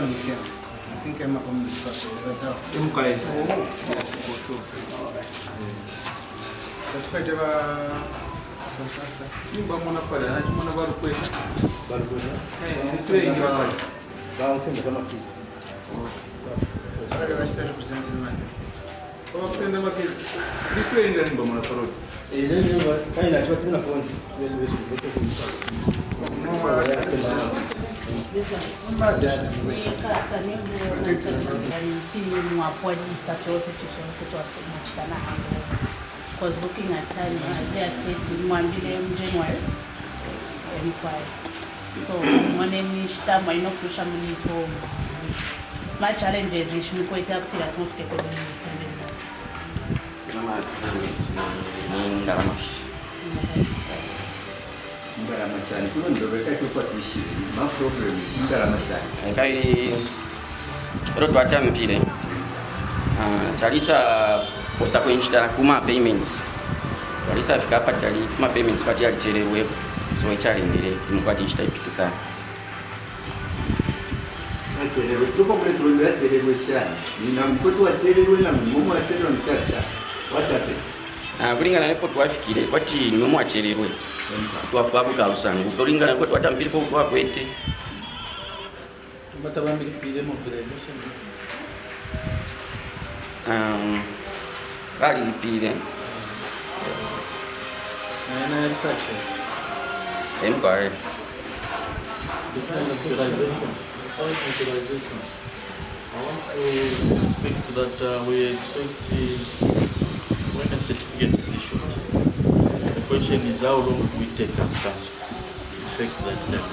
I'm here. I think I'm from this country. Nchelenge. Yes, for sure. That's quite a... You don't want to put it. I just want to go to the question. Hey, it's very important. Down to the piece. I got to represent in mind. Oh, send them a kid. This way in the Bomber for it. Kind of short in the phone. Yes, we should put it in because looking at time, as they are stating, Mwale January, so my name is Tam, I know push home. My challenge is you should quite up till I don't get over the 7 kuma payments. Walisa fika hapa tali kuma payments pati alichelewe so challenge imkwati chitaipita sana. Achelewe tuko kule tuliona chelewe sana. Nina mtoto wa chelewe na mume wa chelewe mchacha. What happened? Kulingana na report wafikire kwati ni mume wa chelewe. Twafuka kukarusangu. Kulingana kwa twatambiri ko kwa kwete. Batabambiri pile mobilization. Kali lipile. Na research. Empire. I want to speak to that. We expect when a certificate is issued. The question is how long we take as council to effect that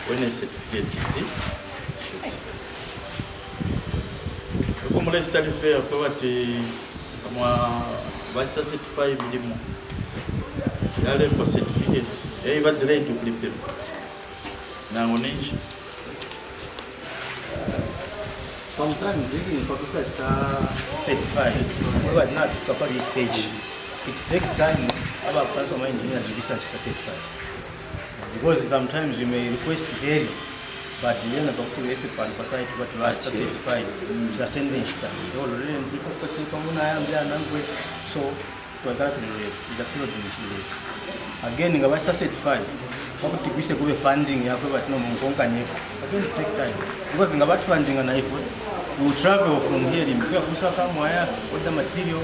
when a certificate is issued. Comme les stades faits, va être certifié évidemment. Il y a les certificats et il va être doublé. sometimes even for research certified, we are not at this stage. It takes time about transform engineers to research certified. Because sometimes you may request early, but the end of the recipe and site but last certified, the sending already people question from so to that the period again in a certified. What to be funding ya kwa no mkonga nyefu. Again it take time because in about funding and if we travel from here in Kusaka Mwale with the material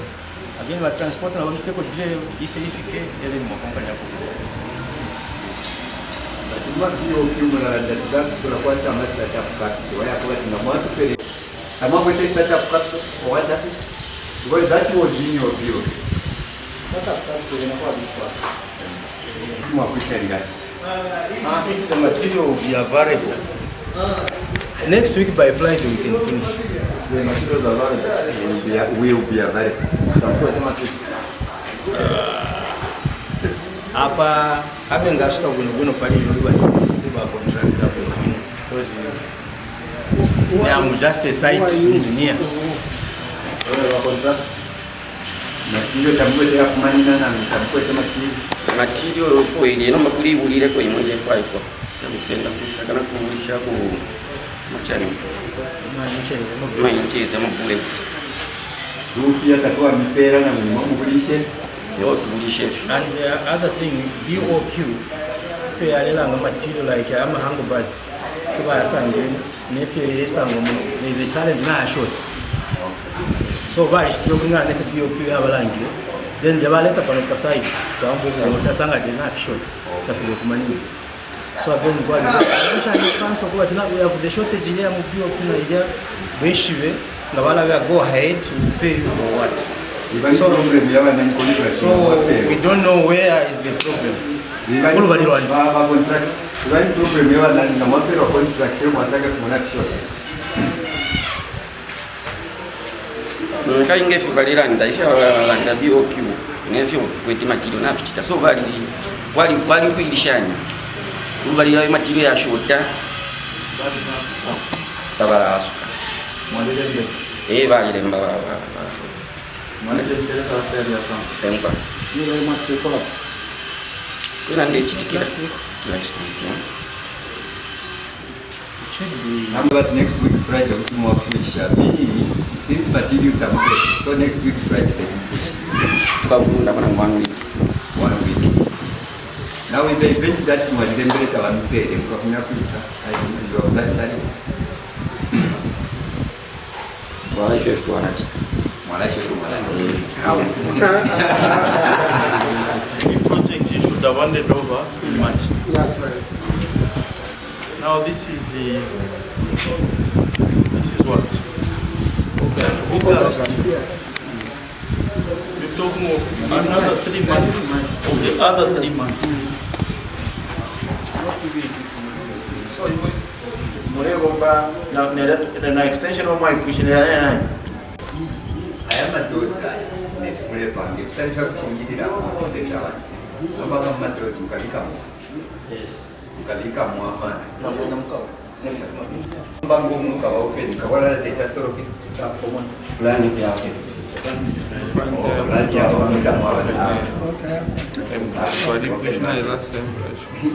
again we transport na wamstake ko drive isifike ile mkonga nyefu. But you accumulate that tunakwata master ya practice waya kwa tunamwatu pele. Kama wewe start up practice what that is? Because that was in your view. Start up practice inakuwa bifwa. Tumwakusha If the material will be available, next week by flight we can finish. The materials available will be available. Apa ngashika kuno pale liba contract hapo because I'm just a site engineer. Contract. Material tamwe ya kumanina na tamwe kama material ko ile no makuri bulire ko imwe kwa iko namupenda kushaka kuulisha ku machani maincheze bullets rupi atakuwa mipera na mubulishe yo tubulishe. And the other thing BOQ fair la material like ama hango bus kuba sange ne fair sango is a challenge na short so bari struggling na BOQ yabalangiye then jabaleta pano pa site tambo utasanga dena short tafile kumanini so again kwa ni transfer kwa tena we have the shortage here mu BOQ na ile beshiwe na wala we go ahead to pay you or what. So we don't know where is the problem. All bali rwanda ba contract when problem yawa na mapero contract yo masaka kumana short. Kainge fukalira ndaisha landa BOQ nevyo kweti material na pichita so wali kuilishanya ubali ya material ya shota tabara bali lemba Mwale tele kwa tele ya sana. tempa Ni must follow. kuna ndichi kila kitu should be. How about next week Friday? We more fish. Since material is so next week Friday. 1 week. 1 week. Now in the event that you want them better one pay, you have that challenge. Mwale chef to anach. Mwale chef to anach. The project you should have handed over in March. That's right. Now this is what? August. You're talking of another 3 months of the other 3 months. So you now the extension of my question is I am a dose. If I have to get it out, yes. Kalika Muhammad. Bango muka open. Kawala de chatoro ki sa common. Plan it out. Plan ya muka Muhammad.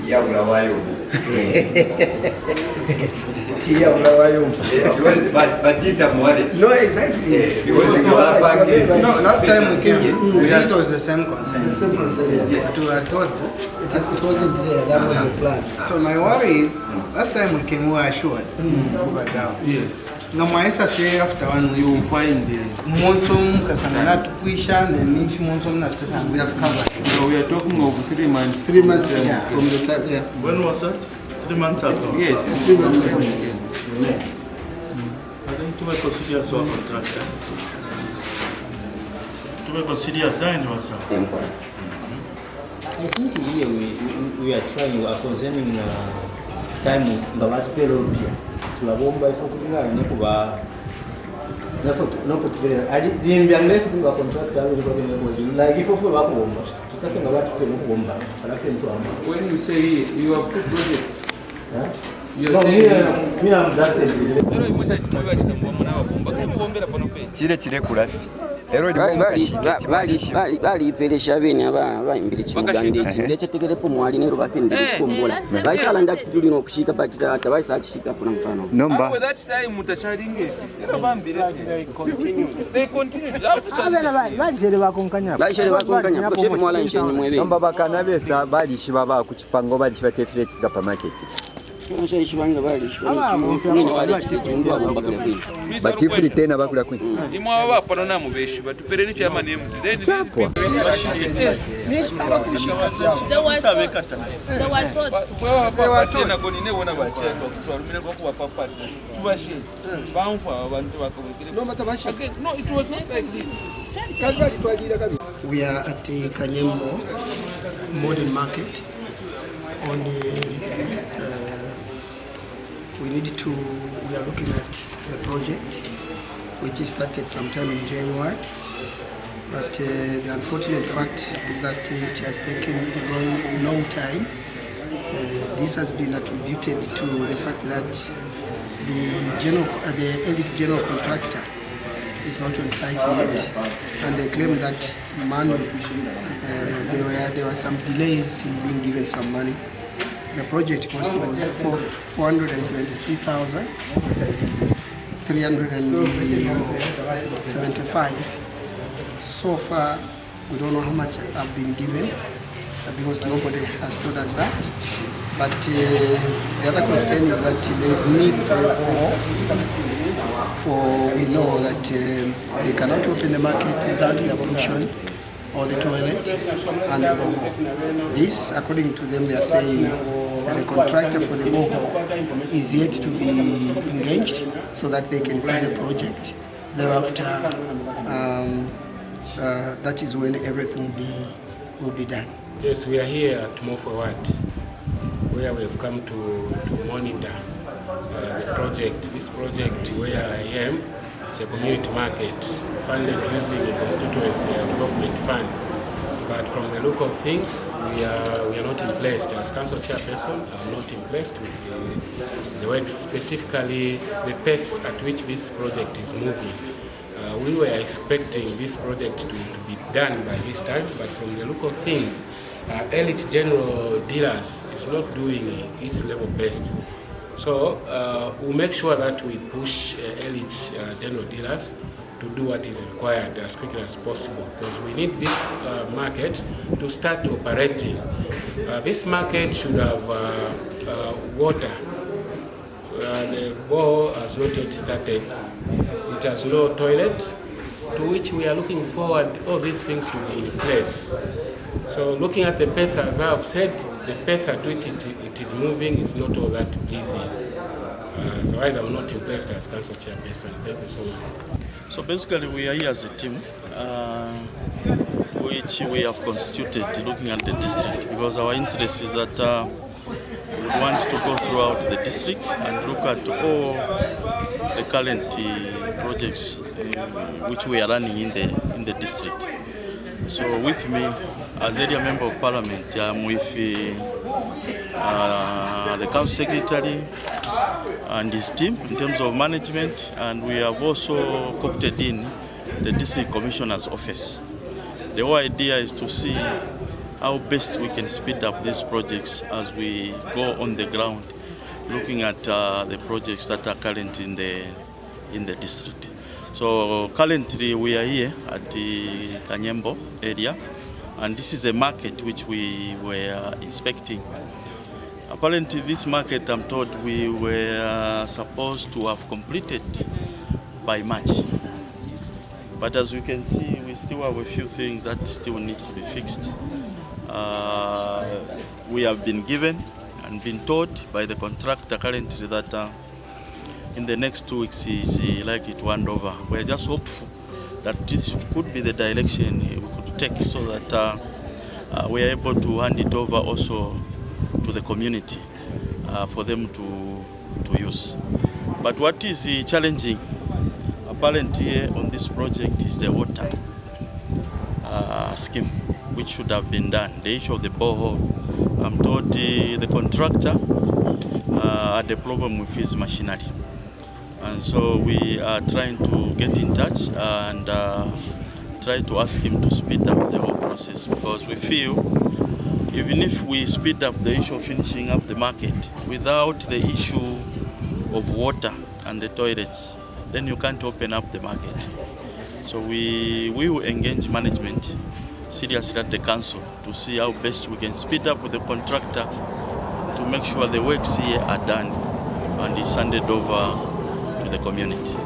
Ya ulawayo. Tia Ulawayo. But this is Mwale. No, exactly. No, last time we came, it was the same concern. The same concern, yes. Yes, we were told It wasn't there, that was the plan. So my worry is, last time we came, we were assured we were down. Yes. Now my after 1 week, You will find the. monsoon, Kasanat, Quishan, and Nish monsoon, we have covered. So we are talking of 3 months. 3 months from the time. Yeah. When was that? 3 months ago. Yes. 3 months ago. I think to make a serious work contractor. To make a serious sign was I think here we are trying, we are concerning time nga batupera olupya tulabomba ifo kulinga nekuba nafo tukubera ali dimbya unless kunga contract alo kwa like ifo fwe bakubomba tutake nga batupera okubomba alafu ento ama. When you say you have 2 projects, you No, are saying me I'm just Chile kulafi. Baliperesha bene abayimbira ekibuga ndeki ndekyetegerepo Mwale ne Rubasi ndikumbola bayisala ndaki tulina okushika bakitata bayisala kishika pona mfano Number. with that time mutachalinge ero bambira they continue balishere bakonkanya bayishere bakonkanya ko chef Mwala nchenye mwebe Number bakana besa balishi baba kuchipango balishi batefire chigapa market. Nshari shibanga balishi mwine balishi Bachifuri tena bakula kwi. imwe aba pano na mubeshi batupere n'icyo amane mu then There were thoughts. tena koni ne bona bachesa kutwarumine ko kuwa papa tubashe bamfa abantu bakabukire No matter what. okay no it was not like this. We are at the Kanyembo modern market. On we are looking at the project, which is started sometime in January. But the unfortunate part is that it has taken a long time. This has been attributed to the fact that the elite general contractor is not on site yet, and they claim that money, there were some delays in being given some money. The project cost was 473,375. So far, we don't know how much have been given because nobody has told us that. But the other concern is that there is need for a borehole. For we know that they cannot open the market without the ablution or the toilet and the borehole. This, according to them, they are saying that the contractor for the borehole is yet to be engaged so that they can start the project. Thereafter, that is when everything will be done. Yes, we are here at Move Forward, where we have come to monitor the project. This project where I am, it's a community market funded using a constituency development fund. But from the look of things, we are not impressed. As council chairperson, I'm not impressed with the work, specifically the pace at which this project is moving. We were expecting this project to be done by this time, but from the look of things, Elite General Dealers is not doing its level best. So we'll make sure that we push elite general dealers to do what is required as quickly as possible, because we need this market to start operating. This market should have water. The bore has not yet started. It has no toilet, to which we are looking forward all these things to be in place. So looking at the pace, as I have said, the pace at which it is moving is not all that pleasing. So I am not impressed as council chairperson. Thank you so much. So basically we are here as a team which we have constituted looking at the district, because our interest is that we want to go throughout the district and look at all the current projects which we are running in the district. So with me as area member of parliament, I'm with the council secretary and his team in terms of management, and we have also co-opted in the district commissioner's office. The whole idea is to see how best we can speed up these projects as we go on the ground, looking at the projects that are current in the district. So currently we are here at the Kanyembo area, and this is a market which we were inspecting. Apparently this market, I'm told, we were supposed to have completed by March. But as you can see, we still have a few things that still need to be fixed. We have been given and been told by the contractor currently that in the next 2 weeks is likely to hand over. We're just hopeful that this could be the direction we could take, so that we are able to hand it over also to the community for them to use. But what is challenging apparently on this project is the water scheme, which should have been done. The issue of the borehole, I'm told the contractor had a problem with his machinery, and so we are trying to get in touch and try to ask him to speed up the whole process, because we feel even if we speed up the issue of finishing up the market, without the issue of water and the toilets, then you can't open up the market. So we will engage management seriously at the council to see how best we can speed up with the contractor to make sure the works here are done and is handed over to the community.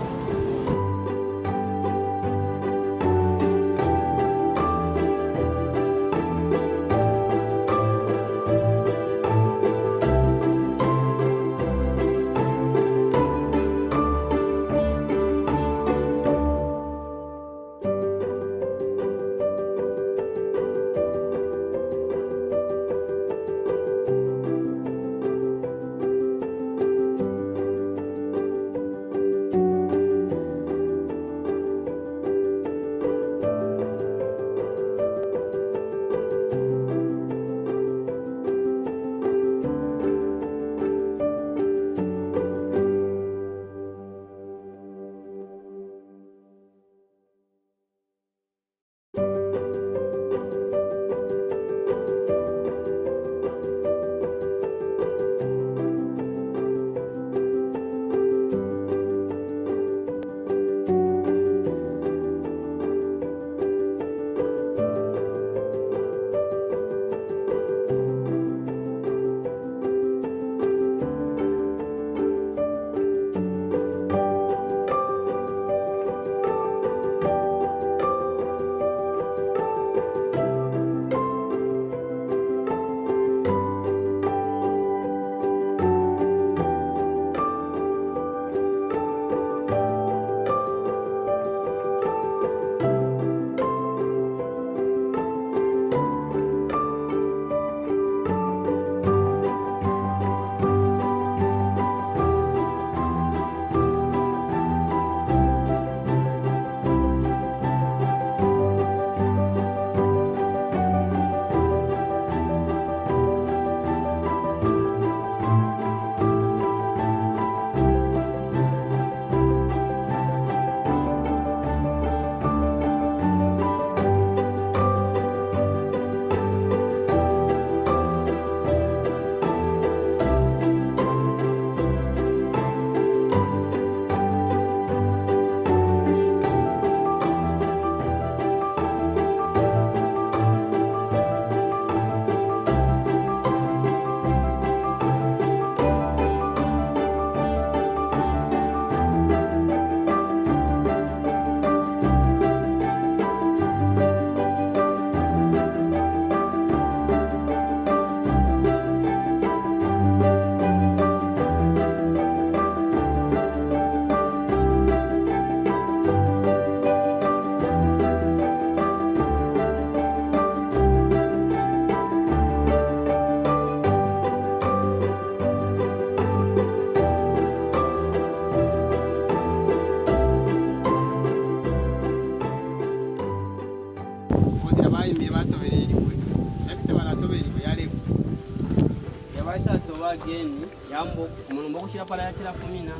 again yambo umuntu kushira pala yachira kumina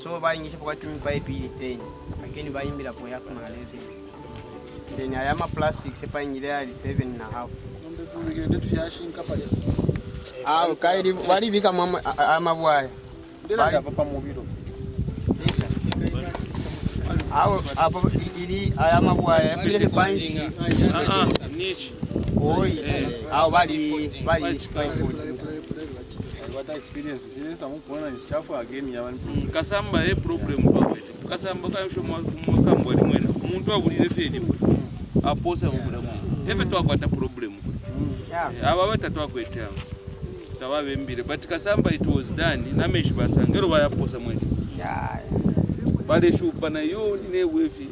so bayingisha pakati pipe ili 10 again bayimbira po yakuma 11 then ayama plastic sepayingira ali 7.5 kairi bali bika amabwaya ndira papa mubiro hapo ili ayamabwaya vile panchi nichi au bali what experience amukuona ni chafu again yabantu kasamba problem kwakwe kasamba kayosho mwakambo ali mwena umuntu abulire fedi aposa mukulamu efe twakwata problem aba batatu akwetya tawabembire but kasamba it was done nameshi basangero bayaposa mwena bale shupa na yo ne wefi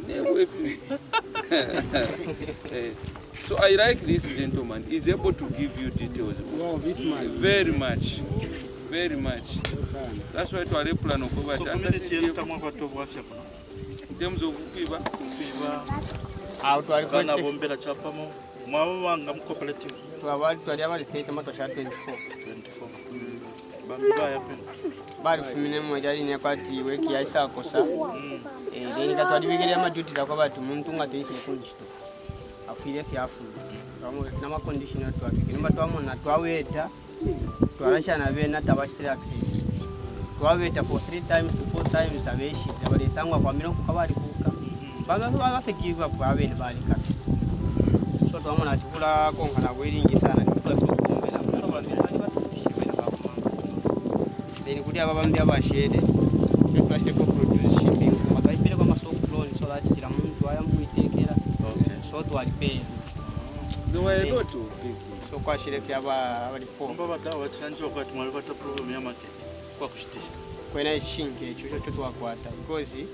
so I like this gentleman. He's able to give you details. Wow, this man. Very much. That's why to our plan of over. So community entamwa to wafya kuno. In terms of kuiba. Out to kana bombera chapamo. Mwabo wanga mu cooperative. Twali abali fete mato sha 24. Bambiba yape. Bali fumine mmoja ni kwati weki yaisa kosa. Then katwali bigere ama duty za kwa batu muntu ngateisi kunjito. Afire fyafu nama condition ya traffic nimba twamona twaweta twaracha na bena tabashira access twaweta for 3 times to 4 times abeshi abale sangwa kwa miro kukabali kuka baba fekiva kwa bene bali kati so twamona chikula konka na kwiringi sana kwa kuombela mwana bazima bashibena bakuma then kuti aba bambi abashede plastic produce shipping makaipele kwa masoko loan so that kila muntu ayamuitekera so to alipay no way not to so kwa shirefi abali 4 baba dawa chanjo wakati mwali pata problem ya market kwa kushitisha kwena ishinge cyo cyo twakwata because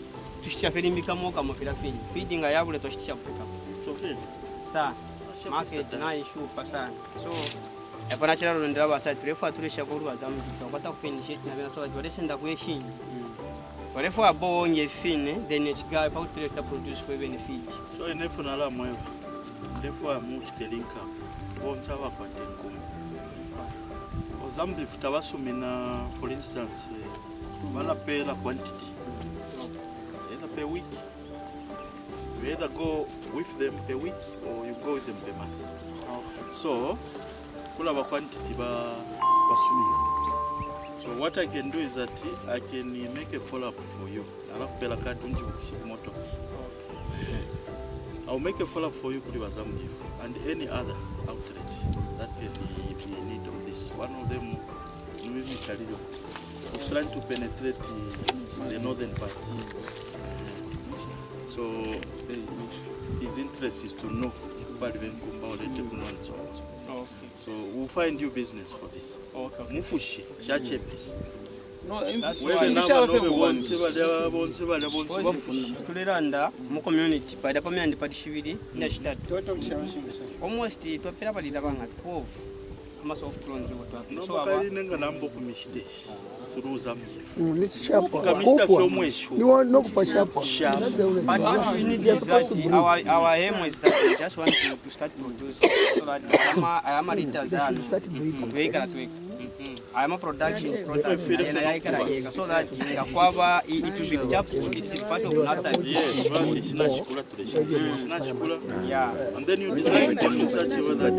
tushitisha felimbika moka mo filafini feeding ayabule tushitisha kuka so feed sa market na issue pasana so epana chira ndira basa turefa turesha kuruwa zamu tukwata kufinish na bena so turesenda kuyeshinga whatever abonye fine then it guy about to produce for benefit so inefu na la mwewe ndefu ya much kelinka bonza kwa tenkumu ozambi futabasumina for instance wala pay la quantity either per week you either go with them per week or you go with them per month so kula ba quantity basumina. So what I can do is that I can make a follow-up for you. I'll make a follow-up for you and any other outlet that can be in need of this. One of them is trying to penetrate the northern part. So his interest is to know so we'll find you business for this. Okay. Mufushi, shachepe. No, wewe tuliranda mu community pada pamene ndipatishiviri ndachitatu almost twapera palita panga 12 ama soft loans wotwa so abali nenga nambo kumishite suruza ni chapa kamishita fyomwesho ni no kupashapa but what we need is that our aim is that we just want to start producing so that ama ritazana tuweka I am a production product so that it will be just it is part of NASA. Yes, yeah. And then you design them in such a way that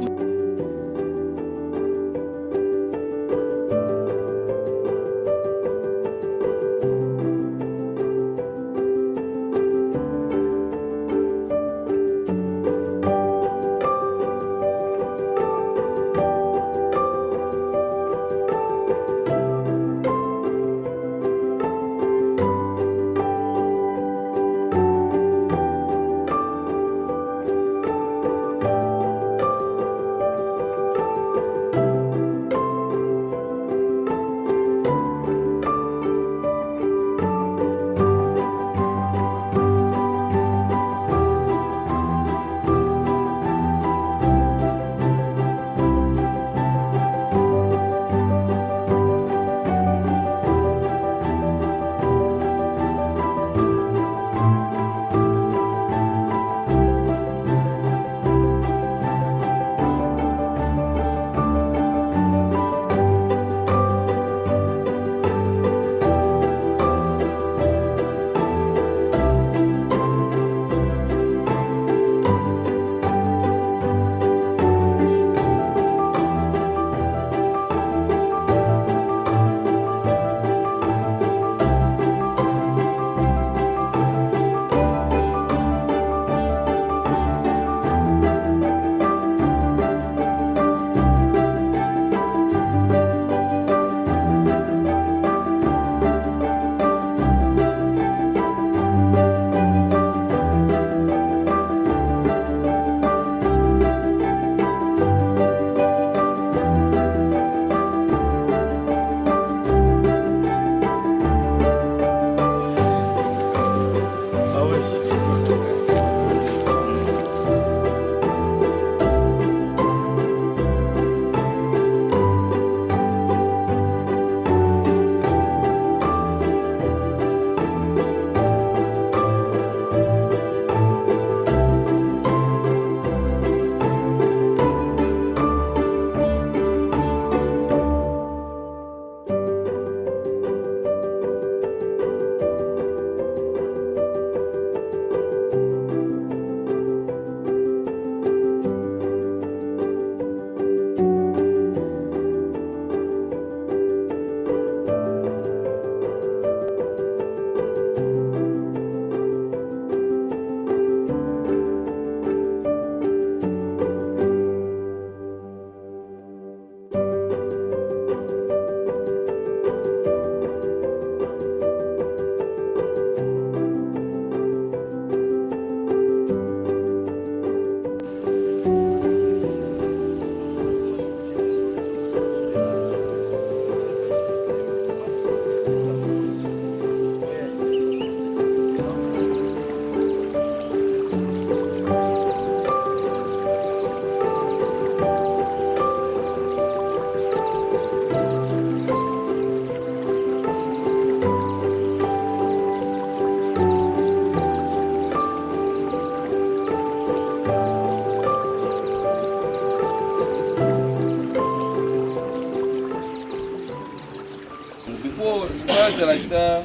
Hospital achita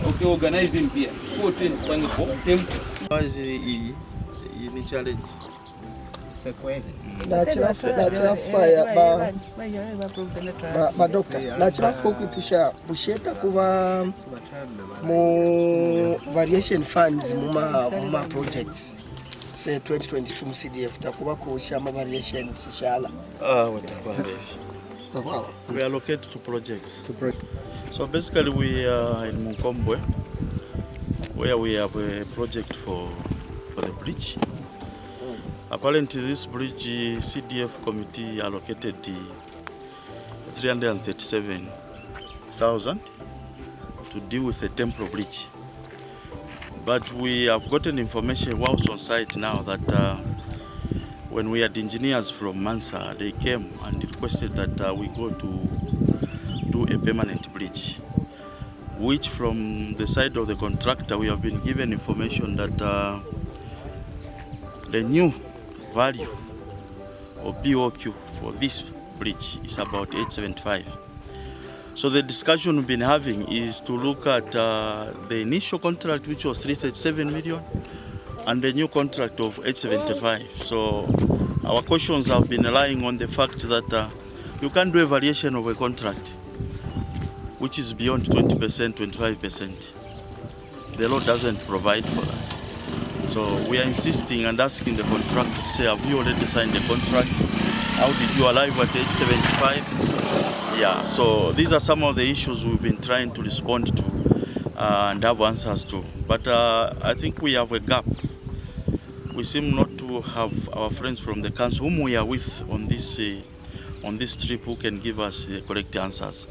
okay organizing pia. Kwa train kwanza kwa tempo. Wazi hii ni challenge. Doctor, nachirafu kuipisha busheta kuva mu variation funds muma projects say 2022 mu CDF takuba kushya ama variations shala. We allocate to projects. So basically we are in Munkombwe, where we have a project for the bridge. Apparently this bridge CDF committee allocated 337,000 to deal with the temporary bridge. But we have gotten information whilst on site now that when we had engineers from Mansa, they came and requested that we go to do a permanent bridge, which from the side of the contractor we have been given information that the new value of BOQ for this bridge is about 875. So the discussion we've been having is to look at the initial contract, which was 337 million, and the new contract of 875. So our questions have been relying on the fact that you can't do a variation of a contract which is beyond 20%, 25%. The law doesn't provide for that. So we are insisting and asking the contractor to say, have you already signed the contract? How did you arrive at 875? Yeah, so these are some of the issues we've been trying to respond to and have answers to. But I think we have a gap. We seem not to have our friends from the council whom we are with on this trip who can give us the correct answers.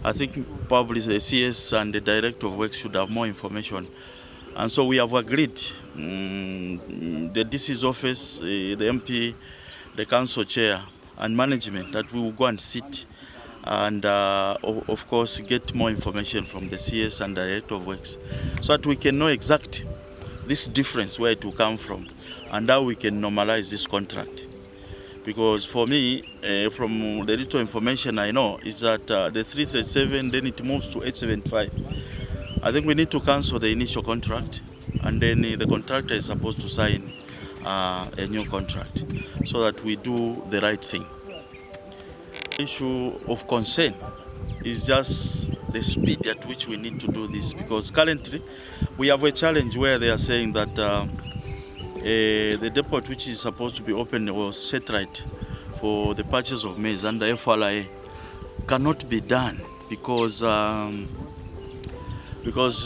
I think probably the CS and the Director of Works should have more information. And so we have agreed, the DC's office, the MP, the council chair and management, that we will go and sit and of course get more information from the CS and Director of Works so that we can know exactly this difference, where it will come from and how we can normalize this contract. Because for me, from the little information I know, is that the 337, then it moves to 875. I think we need to cancel the initial contract, and then the contractor is supposed to sign a new contract so that we do the right thing. The issue of concern is just the speed at which we need to do this, because currently we have a challenge where they are saying that the depot which is supposed to be open or set right for the purchase of maize under FRA cannot be done because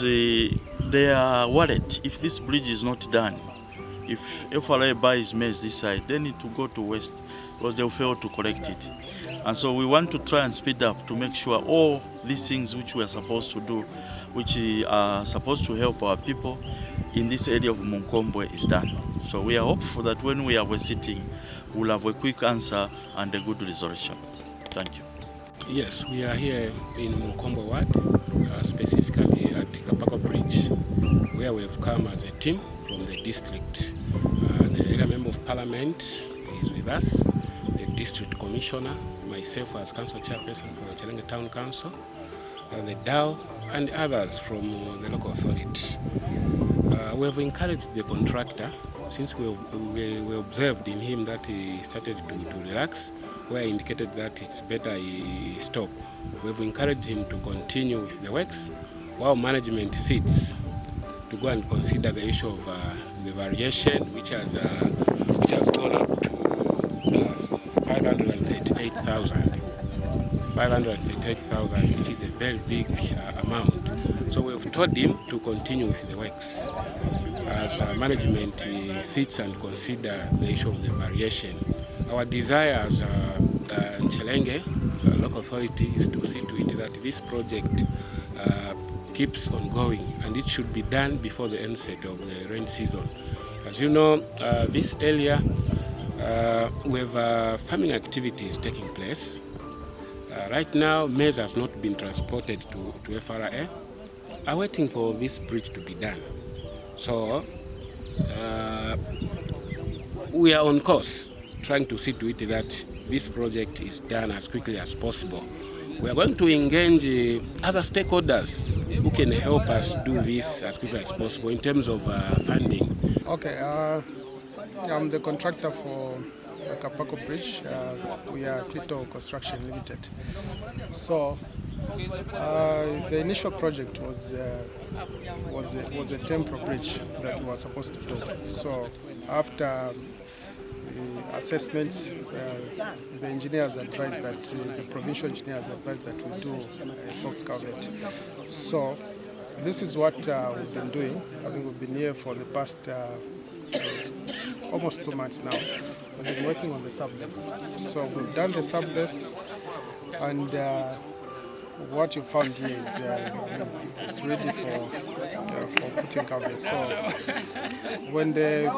they are worried if this bridge is not done. If FRA buys maize this side, then it will go to West because they will fail to collect it. And so we want to try and speed up to make sure all these things which we are supposed to do, which are supposed to help our people in this area of Munkombwe, is done. So we are hopeful that when we have a sitting, we'll have a quick answer and a good resolution. Thank you. Yes, we are here in Munkombwe Ward, specifically at Kapako Bridge, where we have come as a team from the district. The area member of parliament is with us, the district commissioner, myself as council chairperson for the Nchelenge Town Council, the DAO, and others from the local authority. We have encouraged the contractor, since we observed in him that he started to relax, where I indicated that it's better he stop. We have encouraged him to continue with the works while management sits to go and consider the issue of the variation, which has gone up to 538,000. 538,000, which is a very big amount. So we have told him to continue with the works as management sits and consider the issue of the variation. Our desire as Nchelenge local authority is to see to it that this project keeps on going, and it should be done before the onset of the rain season. As you know, this area we have farming activities taking place. Right now, maize has not been transported to FRA. I'm waiting for this bridge to be done. So we are on course, trying to see to it that this project is done as quickly as possible, We are going to engage other stakeholders who can help us do this as quickly as possible in terms of funding. Okay, I'm the contractor for Kapako Bridge. We are Clito Construction Limited. So the initial project was a temporary bridge that we were supposed to do. So after assessments, the engineers advised that the provincial engineers advised that we do a box culvert. So this is what we've been doing. I think we've been here for the past almost 2 months now. We've been working on the sub-base. So we've done the sub-base, and what you found here is it's ready for putting culvert. So when the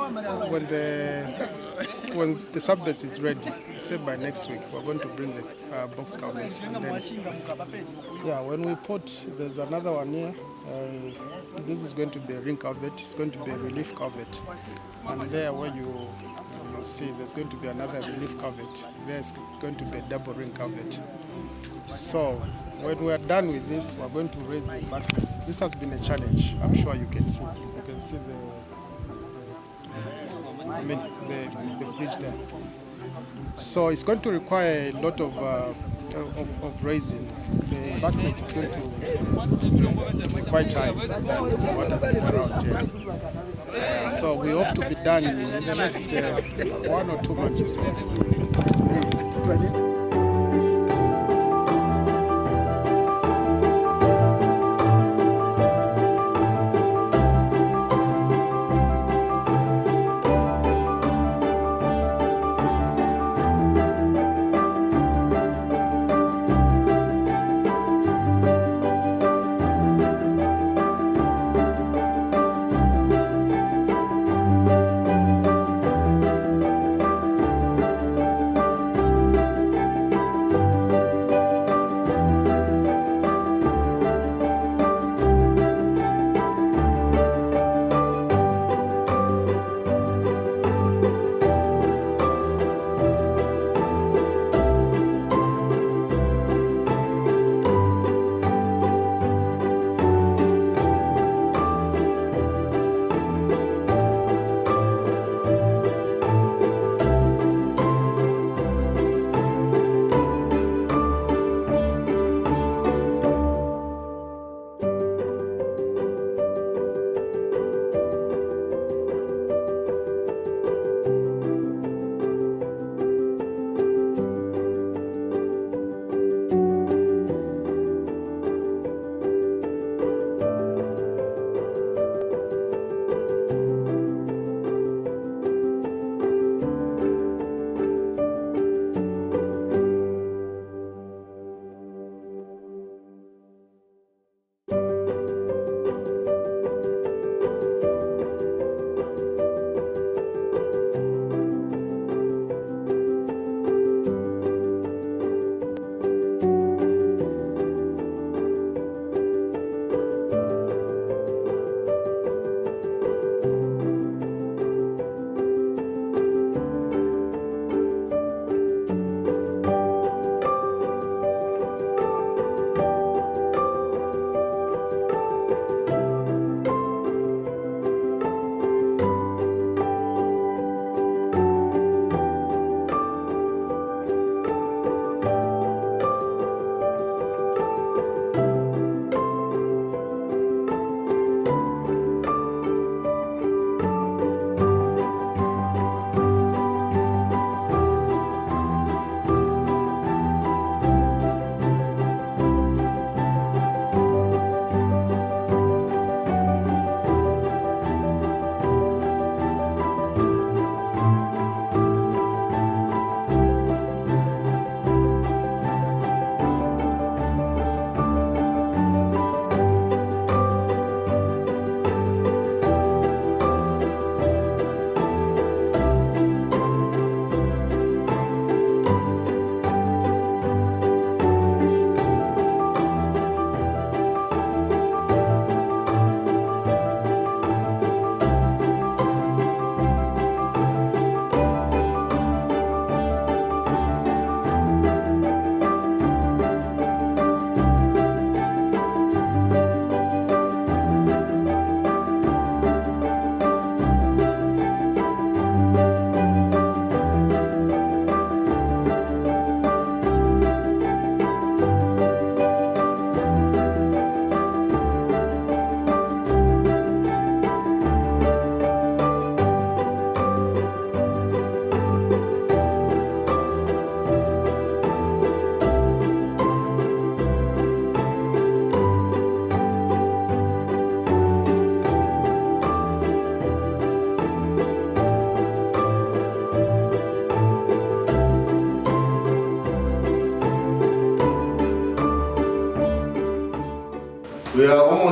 sub-base is ready, say by next week, we're going to bring the box culverts, and then when we put, there's another one here. This is going to be a ring culvert. It's going to be a relief culvert, and there where you see there's going to be another relief culvert. There's going to be a double ring culvert. So when we are done with this, we're going to raise the embankment. This has been a challenge. I'm sure you can see. You can see the bridge there. So it's going to require a lot of raising. The embankment is going to be quite high than what has been around here. So we hope to be done in the next 1 or 2 months or so.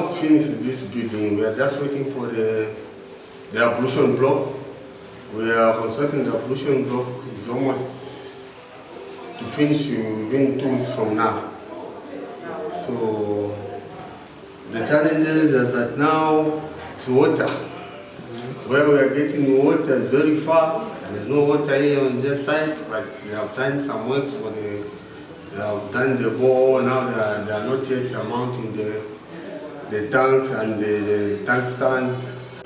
almost finished this building. We are just waiting for the ablution block. We are constructing the ablution block. It's almost to finish within 2 weeks from now. So the challenges is that now it's water. Where we are getting water is very far. There's no water here on this side, but they have done some work for they have done the bore. Now they are not yet mounting the tanks and the tank stand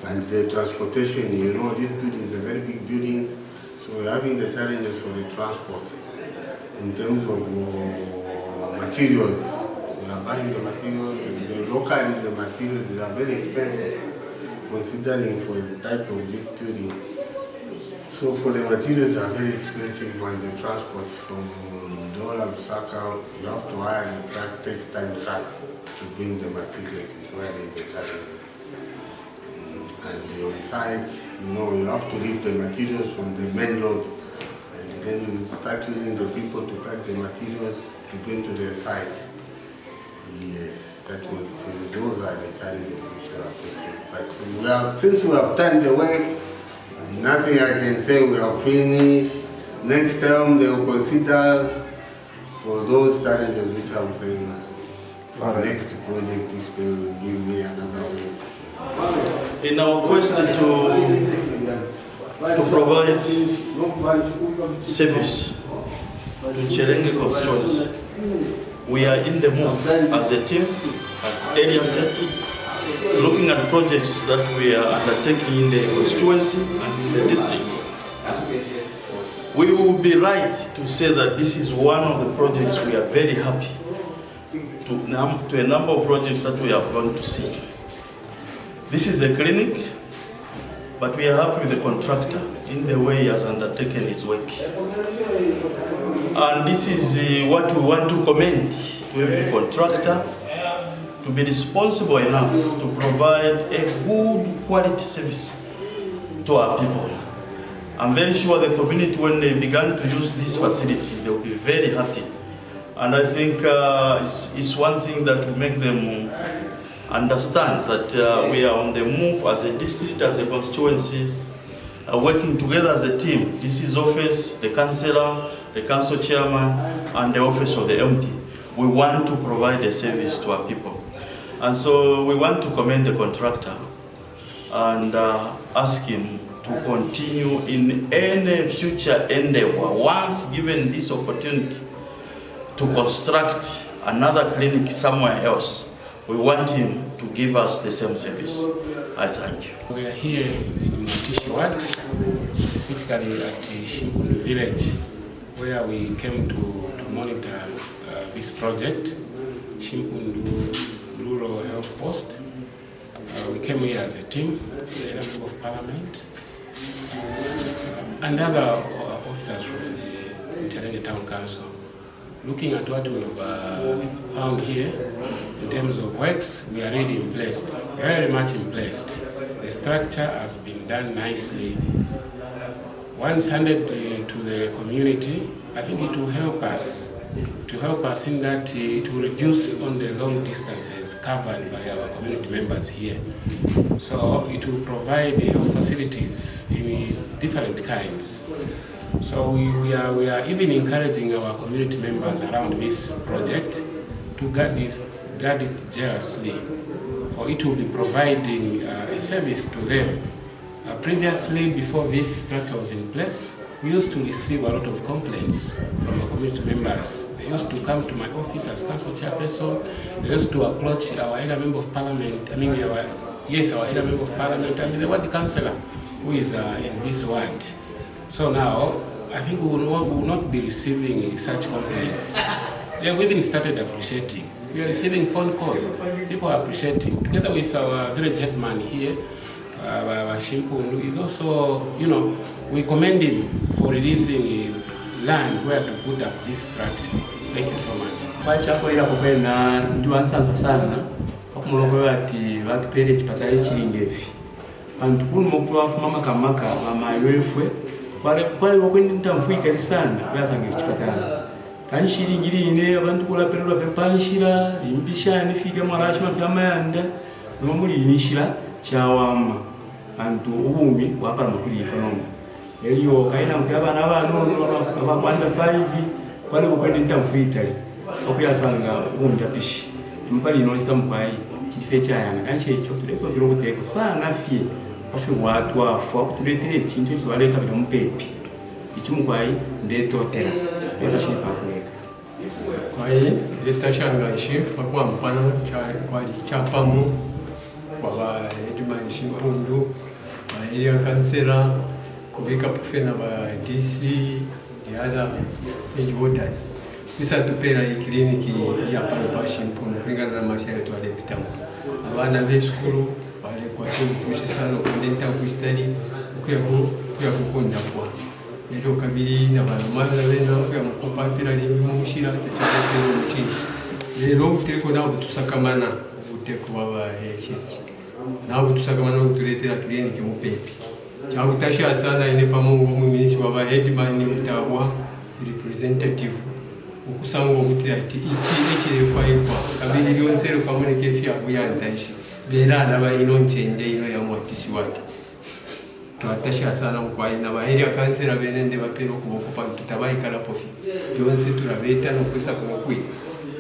and the transportation. You know, these buildings are very big buildings, so we're having the challenges for the transport in terms of materials. We are buying the materials, locally the materials are very expensive considering for the type of this building. So for the materials are very expensive and the transport from Dola to Saka, you have to hire the truck, takes-time truck to bring the materials, is where the challenges. And on site, you know, you have to leave the materials from the main load, and then you start using the people to cut the materials to bring to the site. Yes, those are the challenges which we are facing. But since we have done the work, nothing I can say we are finished. Next time they will consider us for those challenges which I'm saying for the next project if they will give me another way. In our quest to provide service to Nchelenge Constituency, we are in the move as a team, as area set, looking at projects that we are undertaking in the constituency and in the district. We will be right to say that this is one of the projects we are very happy to a number of projects that we have gone to see. This is a clinic, but we are happy with the contractor in the way he has undertaken his work. And this is what we want to commend to every contractor, to be responsible enough to provide a good quality service to our people. I'm very sure the community, when they began to use this facility, they will be very happy. And I think it's one thing that will make them understand that we are on the move as a district, as a constituency, working together as a team. This is office, the councillor, the council chairman, and the office of the MP. We want to provide a service to our people. And so we want to commend the contractor and ask him to continue in any future endeavor. Once given this opportunity to construct another clinic somewhere else, we want him to give us the same service. I thank you. We are here in Matishi Ward, specifically at the Shimpunu village, where we came to monitor this project, Shimpunu Rural Health Post. We came here as a team, the Member of Parliament, and other officers from the Nchelenge Town Council. Looking at what we have found here in terms of works, we are really impressed, very much impressed. The structure has been done nicely. Once handed to the community, I think it will help us in that it will reduce on the long distances covered by our community members here. So it will provide health facilities in different kinds. So we are even encouraging our community members around this project to guard it jealously, for it will be providing a service to them. Previously, before this structure was in place, we used to receive a lot of complaints from our community members. They used to come to my office as council chairperson. They used to approach our area member of parliament, our area member of parliament, and the ward councillor who is in this ward. So now, I think we will not be receiving such complaints. They have even started appreciating. We are receiving phone calls. People are appreciating. Together with our village headman here, Shimpunu, is also, we commend him for releasing land where to put up this structure. Thank you so much. Bachakoera kupena njuansanza sana okumulongola ati vakipere chipatale chilingevi bantu kuno mukwafu mama kamaka mama yefwe pale wakwenda mfuika lisana byasange chipatale kandi shiringiri ine abantu kula perula vepanshira limbishani fika mwarashi mafya mayanda nomuli inishira chawama antu ubumi wapala makuli ifonomo eliyo kaina mkyabana abanono abakwanda 5 kwali kukwenda ntamfuitale okuyasanga umjapishi mpali inonsta mkwai chife chayana kanche icho tuleto tirokuteko sana fie afi watu afu akutuletire chintu chibaleka bila mupepi ichumkwai ndetotera ndio shipa kuweka kwai etashangaishi pakwa mpana kwali chapamu kwa Edmund Shimpundu area councillor kubika kufena ba DC the other stakeholders bisa tupera kliniki ya pale Shimpundu kulingana na mashauri yetu alipitamu abana b'eskuru bale kwa chuchi sana kundenta kustadi kuya kukunda kwa ndio kabiri na barumana bena kuya mukupapira limushira tetero muchi lero uteko na butusakamana uteko baba echichi na butusakamana utuletera kliniki mupepi chakutashia sana ine pamungu mwinisi baba headman utawa representative ukusango kuti ati ichi refaikwa kabiri lyonsero pamwe kefia kuyandaishi bera naba inonchende ino ya mwatisi wake twatashia sana kwa ina ba area councillor benende bapero kubokupa tutabai kala pofi yonse turabeta no kusa kumukui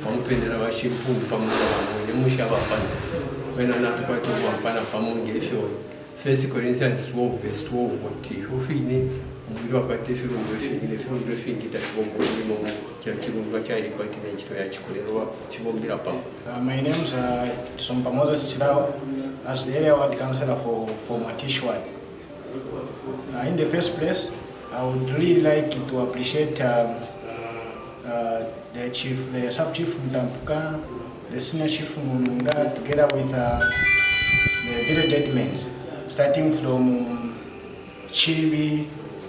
pampendera bashimpundu pamungu musha bapana wena natukwati bapana pamungu efyo First Corinthians 12 verse 12 what ufini umuri wakatefiro ndofini kitashibombo mu cyakirunga cyari kwati n'ekito yakikorerwa kibombira pa. My name is Sompa Moses Chilao as the area ward councillor for Matish ward. In the first place, I would really like to appreciate the chief, the sub-chief Mtampuka, the senior chief Munga, together with the village headmen, starting from Chibi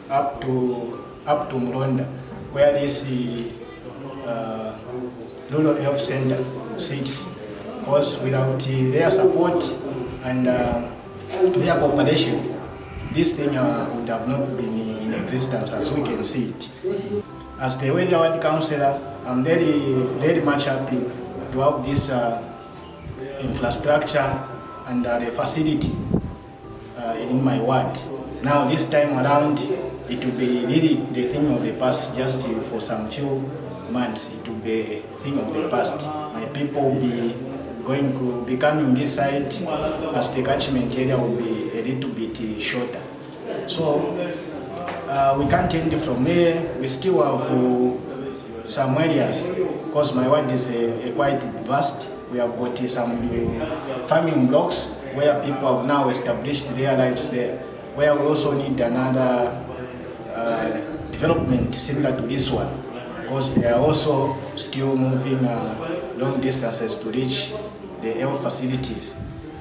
up to Muronda, where this rural health center sits. Because without their support and their cooperation, this thing would have not been in existence as we can see it. As the area ward councillor, I'm very much happy to have this infrastructure and the facility in my ward. Now this time around, it will be really the thing of the past. Just for some few months, it will be a thing of the past. My people will be going to be coming this side as the catchment area will be a little bit shorter. So we can't end from here. We still have some areas because my ward is quite vast. We have got some farming blocks where people have now established their lives there, where we also need another development similar to this one, because they are also still moving long distances to reach the health facilities.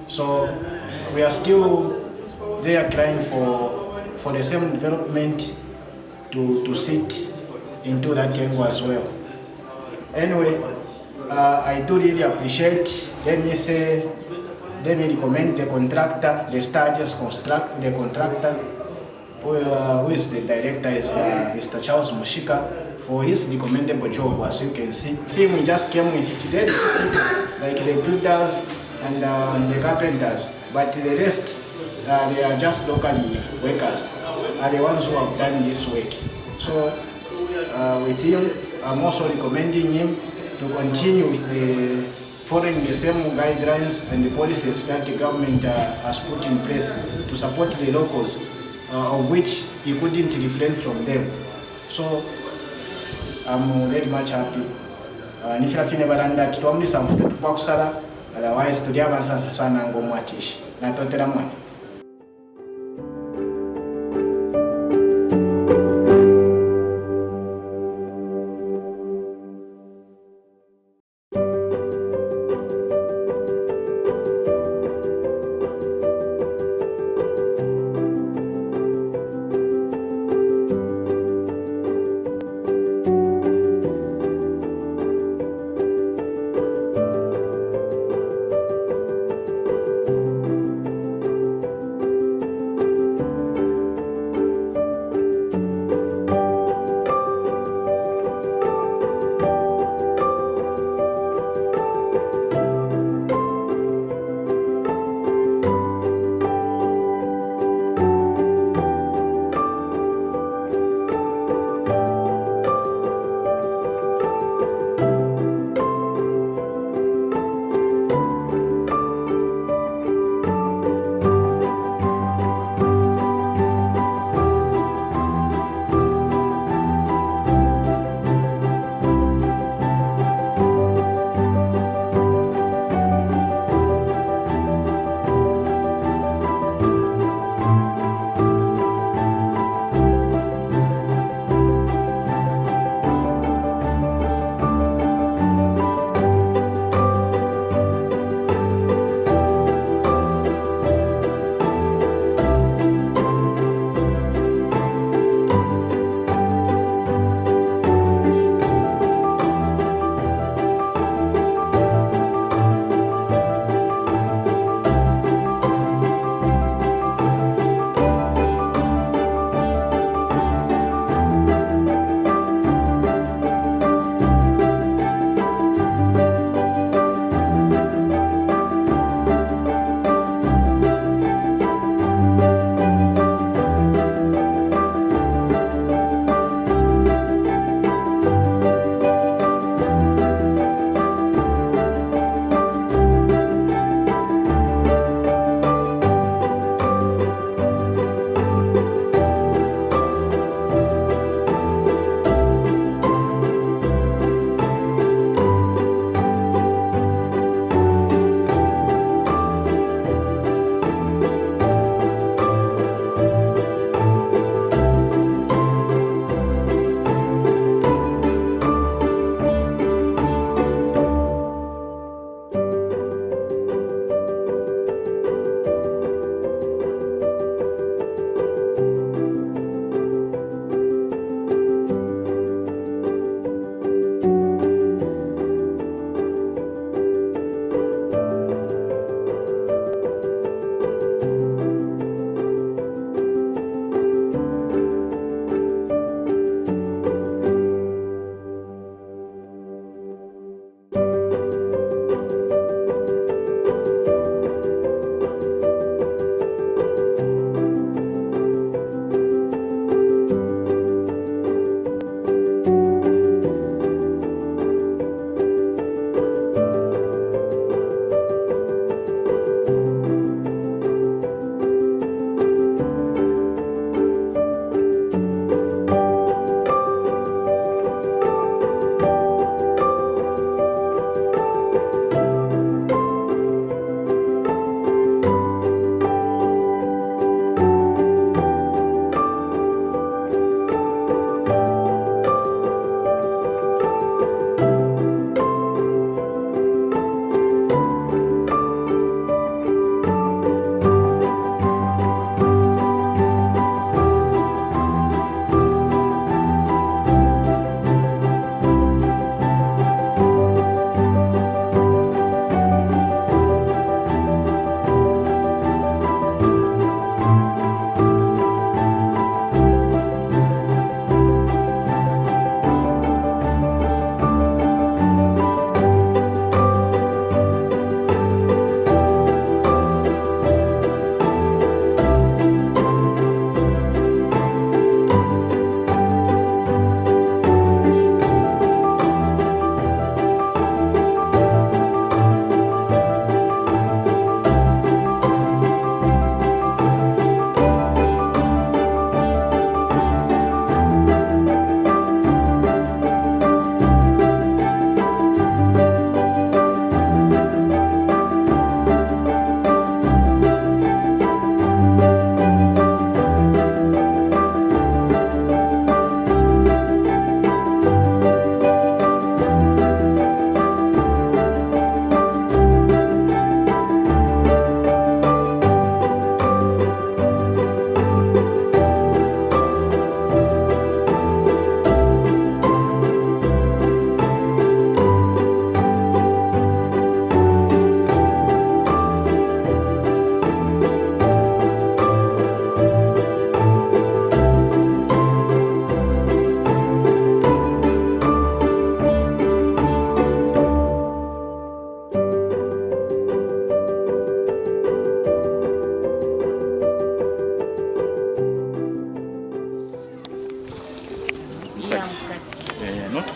So we are still there crying for the same development to sit into that angle as well. Anyway, I do really appreciate, let me recommend the contractor, the studies the contractor, who is the director, is Mr. Charles Mushika, for his recommendable job. As you can see, we just came with fidel people, like the builders and the carpenters, but the rest, they are just locally workers, are the ones who have done this work. So with him, I'm also recommending him to continue with following the same guidelines and the policies that the government has put in place to support the locals, of which he couldn't refrain from them. So I'm very much happy. Nifirafine baranda tutomli samfuta tupakusala, otherwise tuliabansa sana ngomwatishi na totera mwani.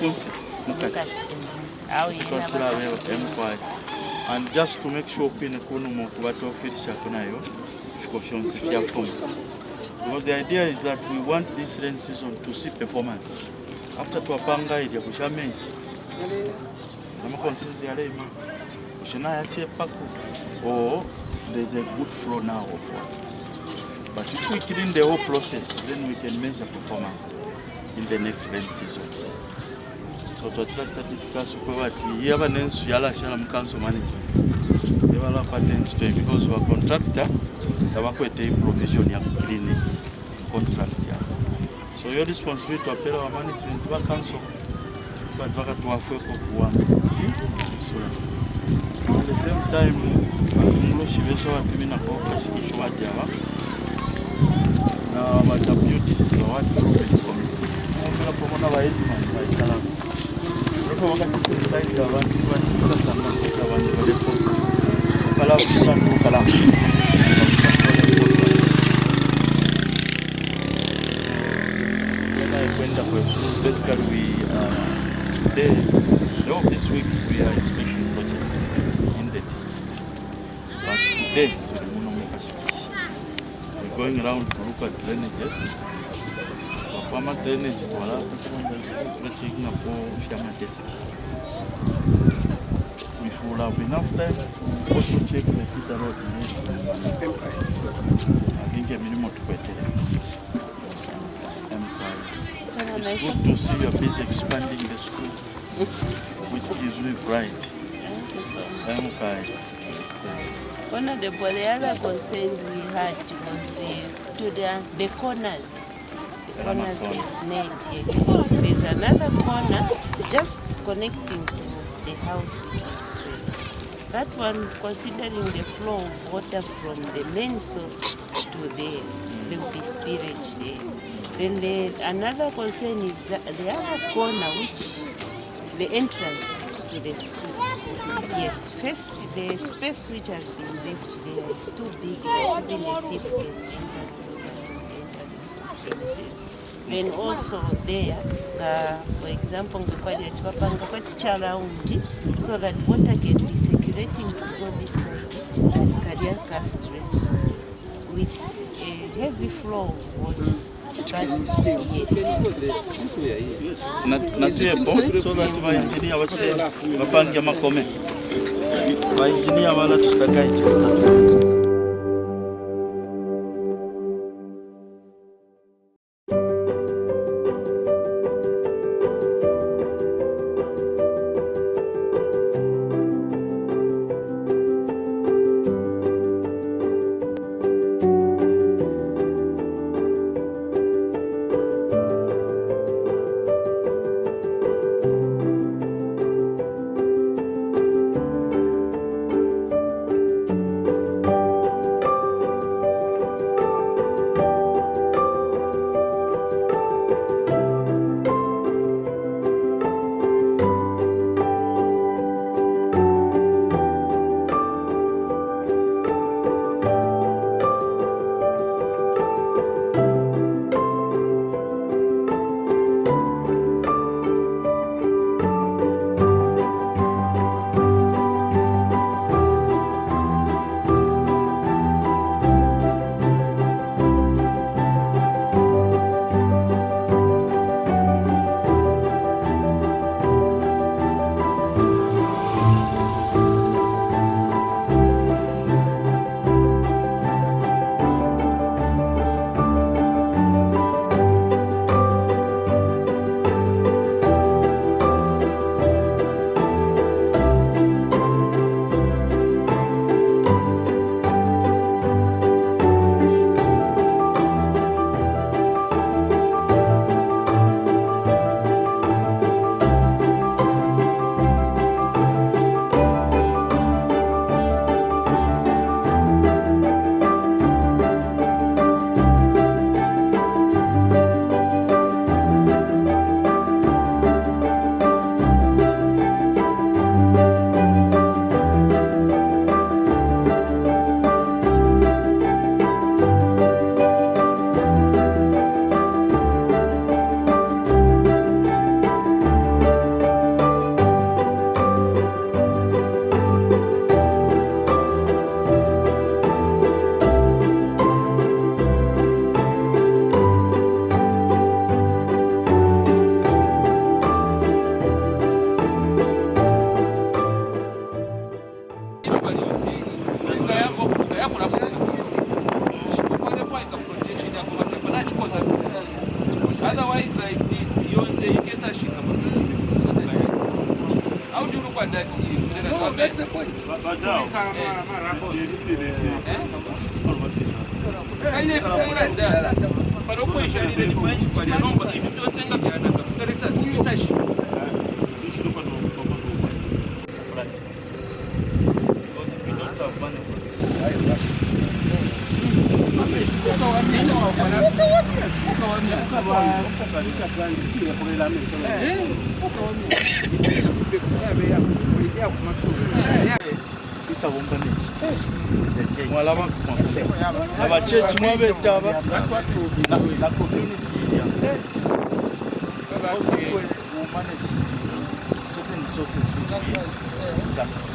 Kunsi, and just to make sure Queen Kunumo Kubato Shakunayo, because the idea is that we want this rain season to see performance. After Tuapanga, it was a mensch. Or there's a good flow now of water. But if we clean the whole process, then we can measure performance in the next rain season. So to try to discuss what we have an Shala council management. They will have patents to it because we are contractor, the work with a provision you clean it, contract. So your responsibility to appeal our management to our council, but to our one. At the same time, English is also a criminal focus issue at Java. Now, my deputies, the White Committee, I'm going to promote our 8 months. I tell them. If I want to decide the one, you want to put us on the one for the post. Kalam, you can do Kalam. Basically, the of this week we are expecting projects in the district. But today, we're going around to look at drainages. Farmer drainage, we're checking up for Shama desk. If we will have enough time, we also check the Peter Road. I think a minimum to put it. It's good to see you are busy expanding the school, which gives me pride. Thank you so much. Honorable, the other concern we had was to the corners. The corners is net. There's another corner just connecting to the house, which is straight. That one, considering the flow of water from the main source to there will be spillage there. Then another concern is the other corner, which the entrance to the school. Yes, first the space which has been left there is too big that even a thief can enter the school premises. Then also there, for example, so that water can be circulating to go this side and Career Street with a heavy flow of water. Nasiye po so that my engineer was wapange makome. My engineer wala tustakai. Otherwise, like this, you won't say, how do you look at that? No, that's the point. But now,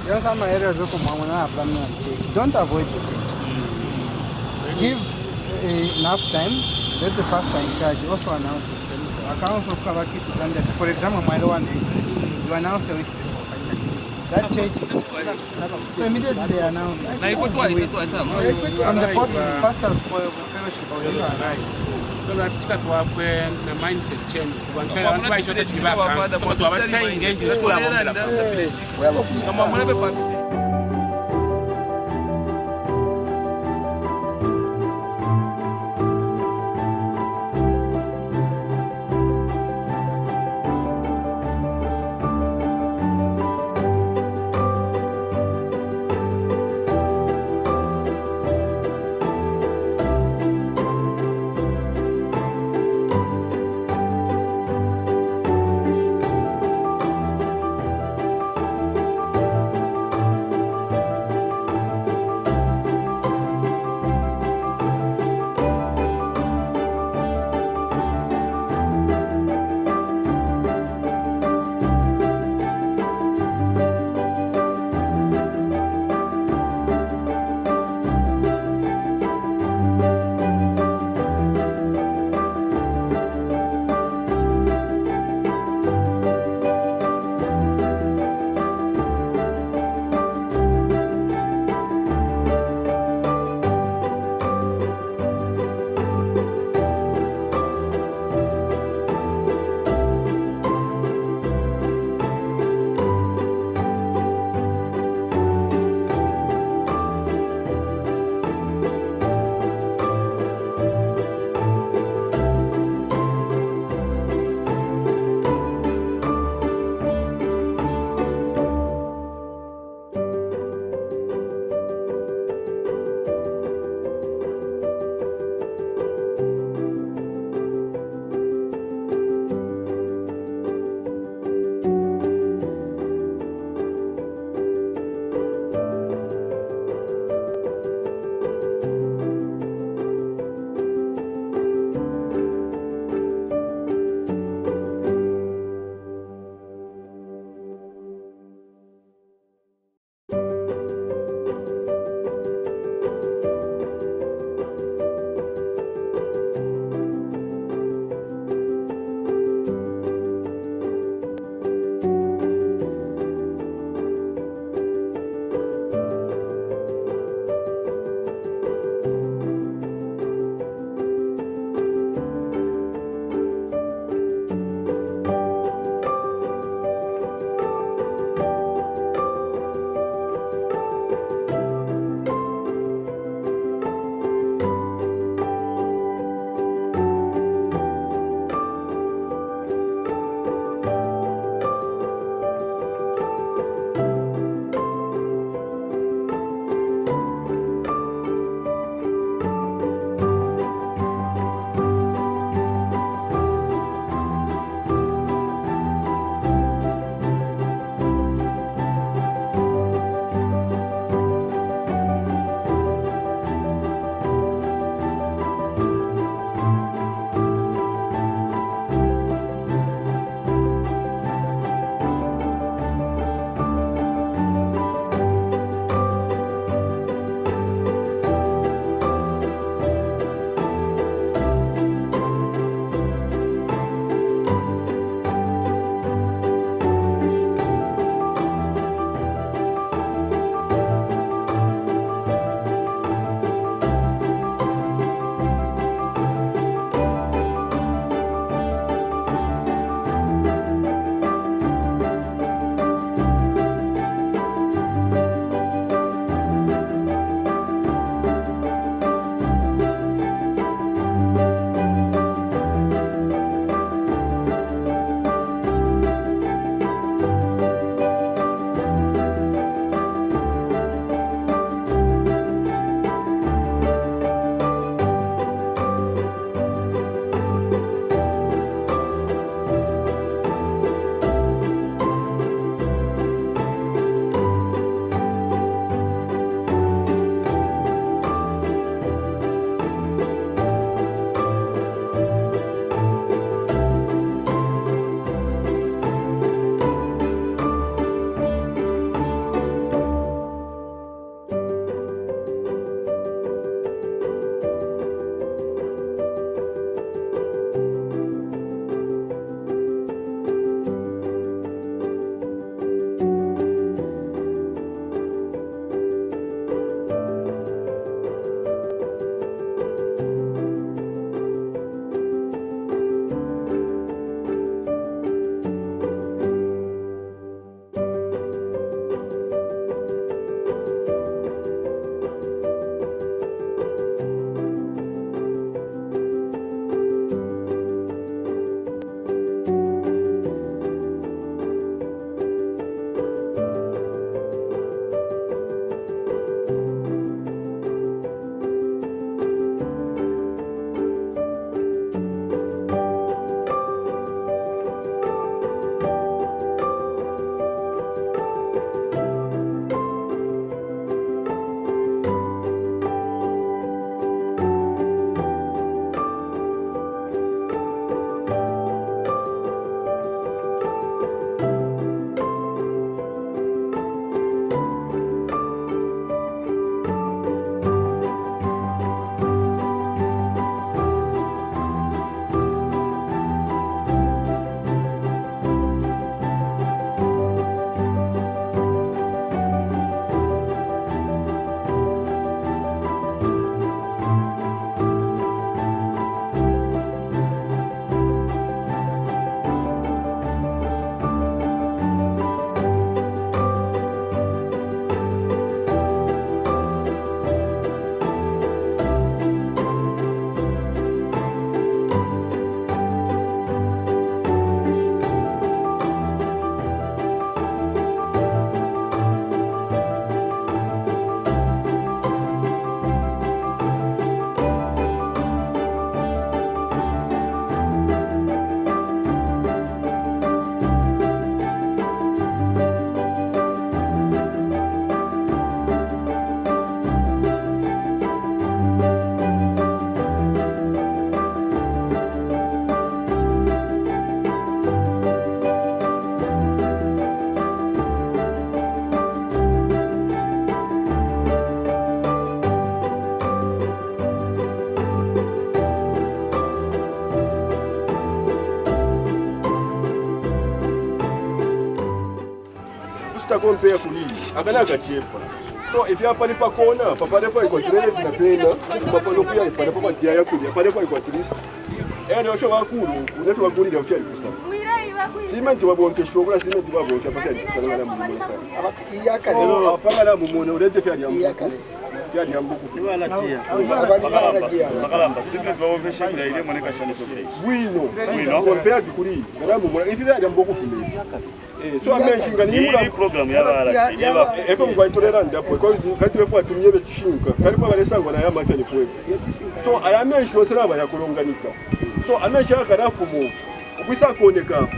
There are some areas of don't avoid the church. Give enough time. Let the pastor in charge also announce it. Accounts of Kawaki to Ganda. For example, Mwale, you announce a week before. That church is so immediately they announce. On the post, the pastors for fellowship will arrive. So that to have the mindset change. One try to give back. So to have staying engaged in school. Akana compare kuli. Akana gachepa. So if you are panipa corner, papa therefore you control it in a pena. If papa look here, papa tia kuli. Papa therefore you got this. And also wakuru, unefu wakuri ndio official pesa. Cement wabonke shogora cement wabonke pesa sana na mumono sana. Iyaka lero apanga na mumono urete fya nyambu. Fya nyambu kufiwa na tia. Makalamba cement wabonke shogora ile moneka shani sofe. Wino compare kuli. Na mumono if fya nyambu kufiwa. So ameshinga ni program yaba efe mwa tolerant hapo because kati refu atumye bechishinga. Kalifa balesangwa na yama fya ni fwe. So ayamesho sera bayakolonganika. So amesha karafumo. Kwisa kuoneka hapa.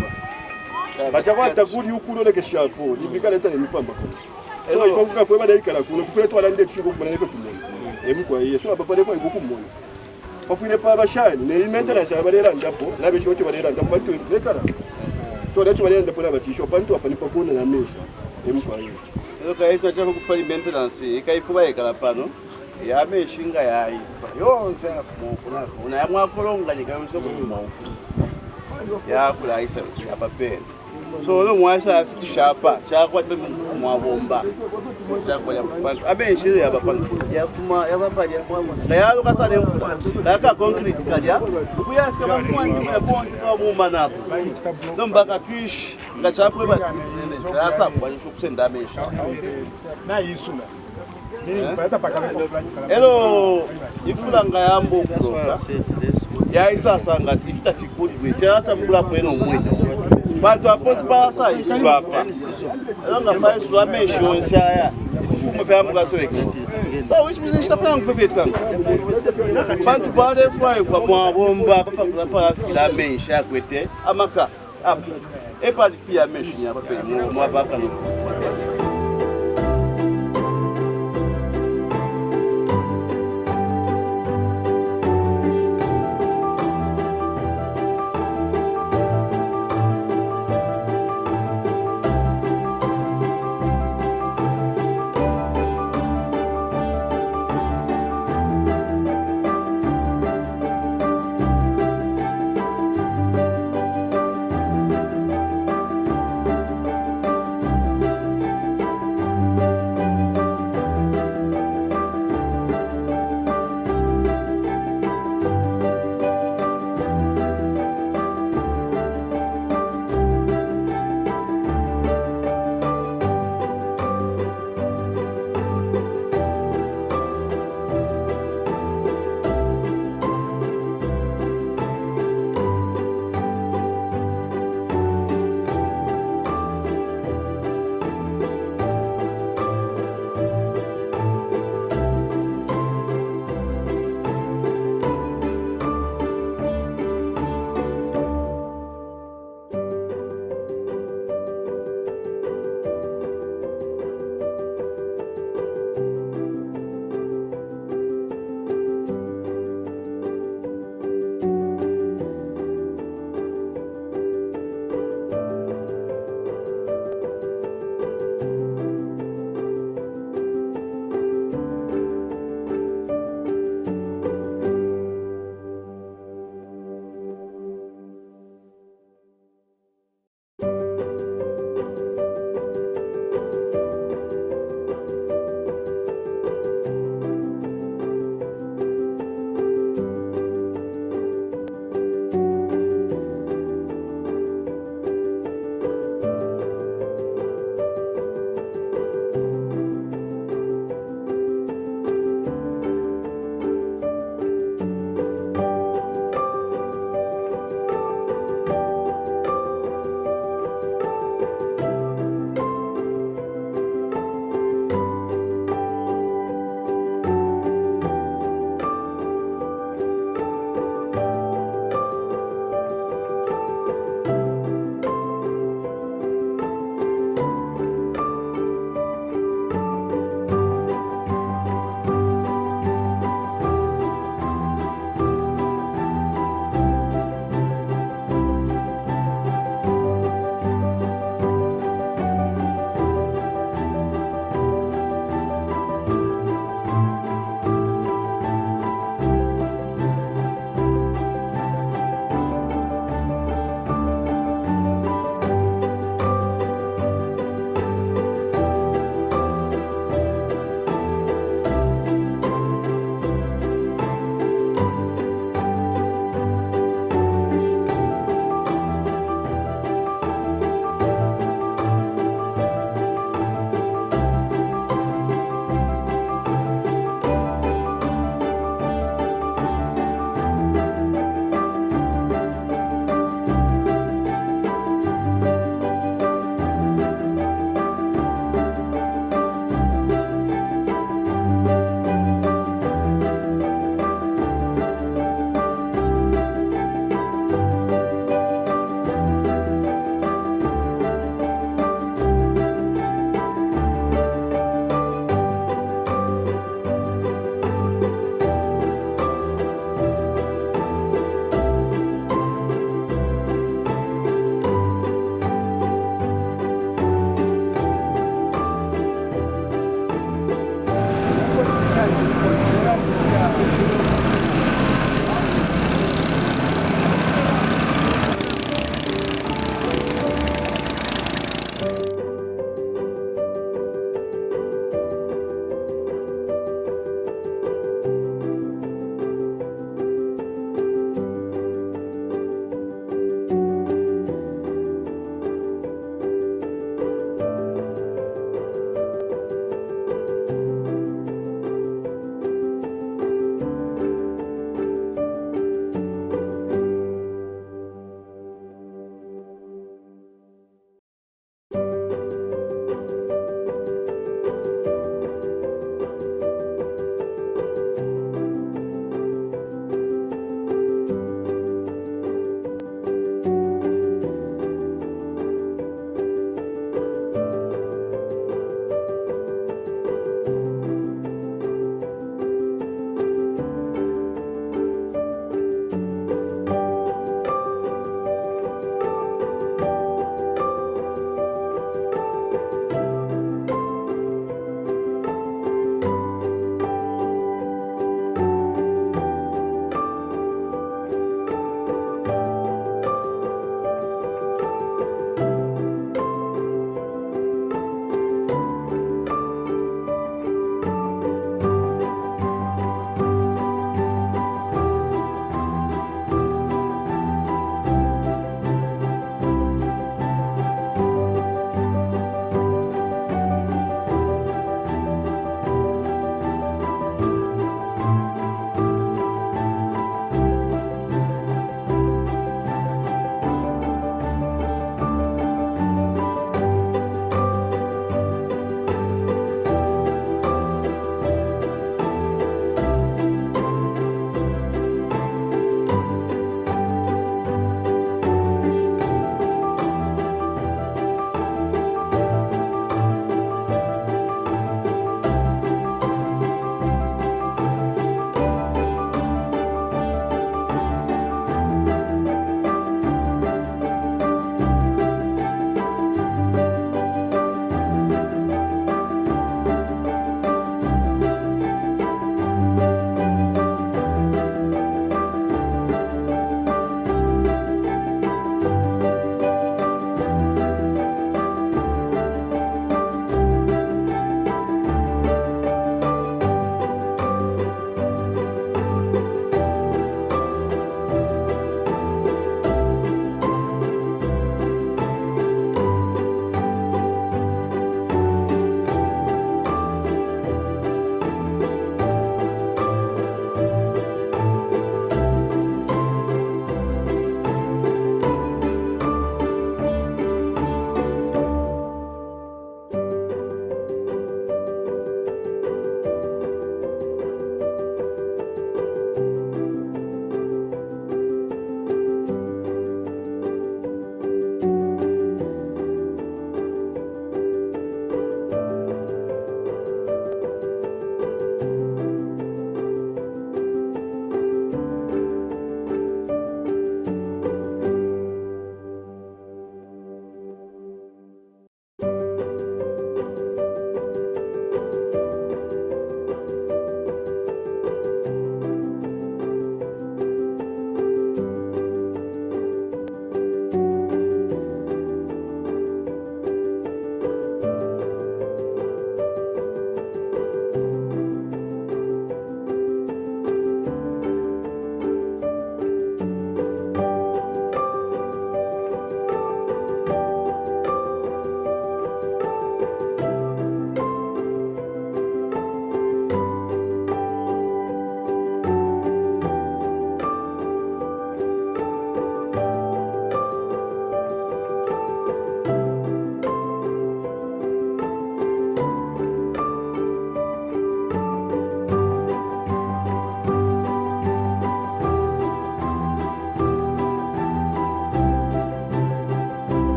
Bachakwata kuli ukulole keshapo. Libika leta nimipamba kwa. So ifokuka kwa bada ikala kuno kufule to alande chingo kumana nefo tumono. Emukwa yiye so papa lefo iguku mmono. Pafune pa bashani ne maintenance abalera ndapo na beshoche balera ndapo bantu bekara. So lecho balera ndapo na batisho bantu apa nipa kuna na mesha. Emukwa yiye. Ero kaita chako kupa maintenance ikaifuba ikala pano. Ya meshinga ya isa. Yonse afumo kuna. Una yamwa kolonga nyikayo kufuma huko. Ya kula isa ya papel. So no mwasha afikisha hapa chakwa mwabomba. Chakwa ya kupanda. Abe nshire ya bapanga. Ya fuma ya bapaje mwabomba. Kayalo kasane mfuma. Kaka concrete kaja. Kuya kama mwani ya bonzi kwa muma napo. Ndombaka twish ngachakwe ba. Sasa kwa kusenda amesha. Na isula. Hello, ifulanga yambo kuloka. Ya isasa ngati ifita fikuli gwe. Sasa mbula kweno mwezi. Bantu apozi pasa isubapa. Nga pa isula mesho nshaya. Fumo vya mga toeke. So which means nishitapana ngufefetu kanga. Bantu pale fly kwa mwabomba papa kwa fila mesha kwete amaka. Epa pia mesho nya papeli mwabaka no.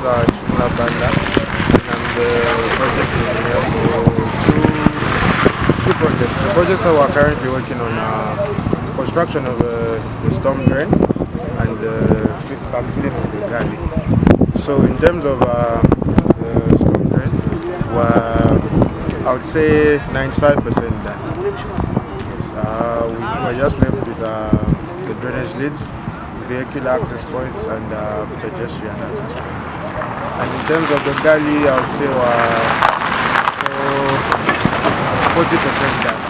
Chumla Banda, and I'm the project engineer for two projects. The projects that we're currently working on are construction of the storm drain and backfilling of the gully. So in terms of the storm drain, I would say 95% done. Yes, we're just left with the drainage leads, vehicular access points, and pedestrian access points. And in terms of the gully, I would say we're 40% done.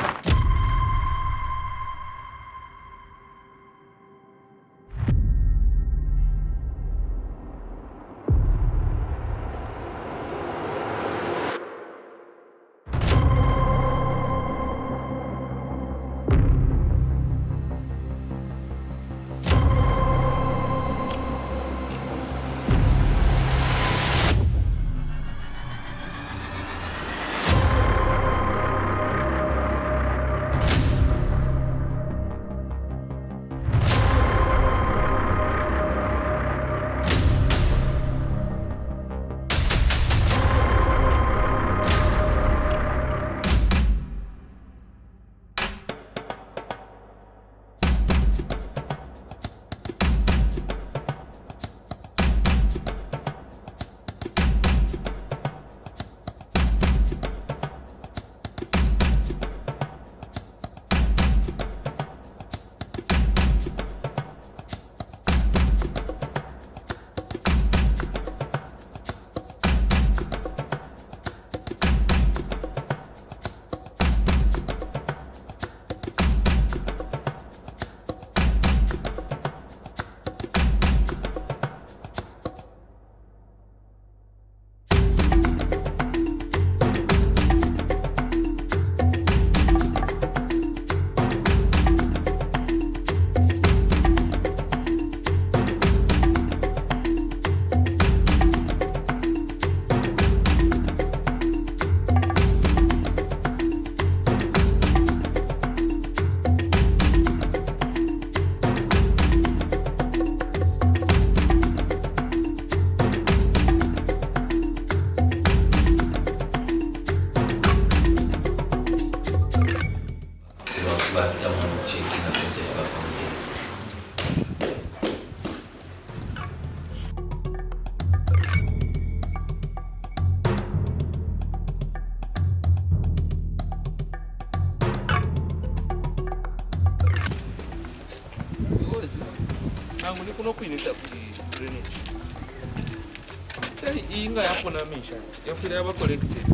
Inga yapo na misha yafira yaba collected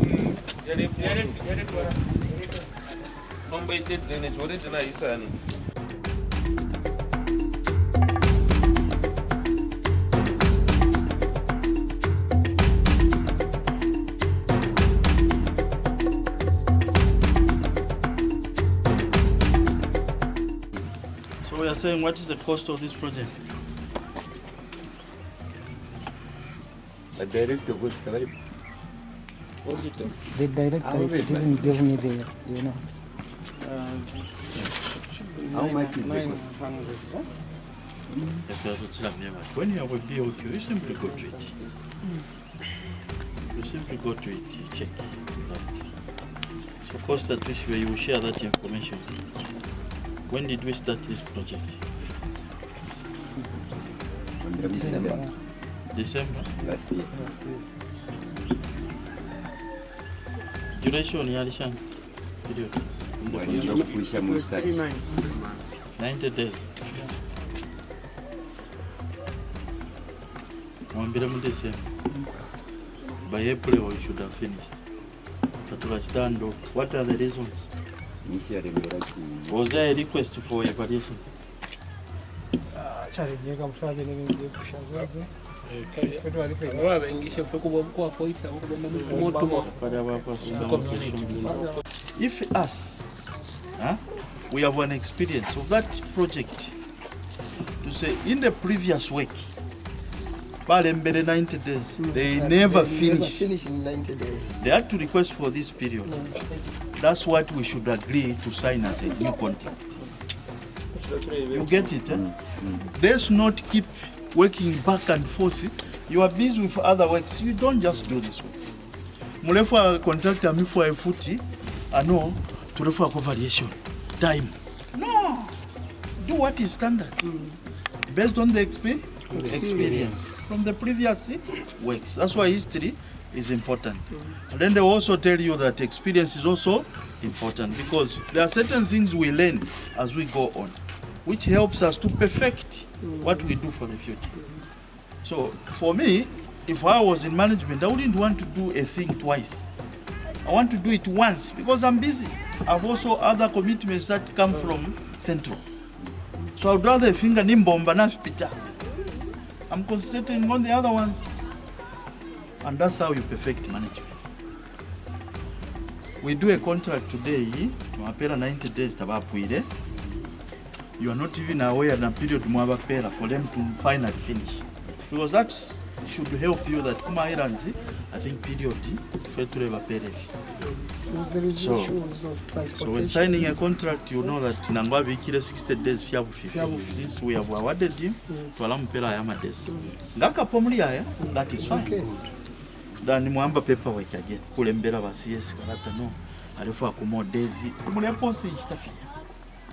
yale mambo ite drainage wale tena isani. So we are saying, what is the cost of this project? The director works very. What's it? The director didn't give me the, you know. How much is the cost? When you have a BOQ, you simply go to it. You simply go to it, you check that. So cost at which way you will share that information. When did we start this project? December. December? Last year. Duration, Yalishan? Period. 3 months. 90 days. By April, we should have finished. What are the reasons? Was there a request for evaluation? If us, we have an experience of that project, to say in the previous week, 90 days, they never finish in 90 days. They had to request for this period. That's what we should agree to sign as a new contract. You get it? Let's not keep working back and forth. You are busy with other works. You don't just do this work. Mulefa contractor me for a footy. I know to refer variation time. No, do what is standard based on the experience from the previous works. That's why history is important. And then they also tell you that experience is also important because there are certain things we learn as we go on, which helps us to perfect what we do for the future. So for me, if I was in management, I wouldn't want to do a thing twice. I want to do it once because I'm busy. I've also other commitments that come from Central. So I'd rather finger nimbomba na pita. I'm concentrating on the other ones. And that's how you perfect management. We do a contract today, you 90 days tabapuire. You are not even aware of the period for them to finally finish. Because that should help you that I think period so when signing a contract, you know that Nangwa Vikira 60 days since we have awarded him to Alampera Yamades. Ngaka Pomlia, that is fine. Then Mwamba paperwork again. Kulembera Vasies Karata no. Alifa Kumo Daisy.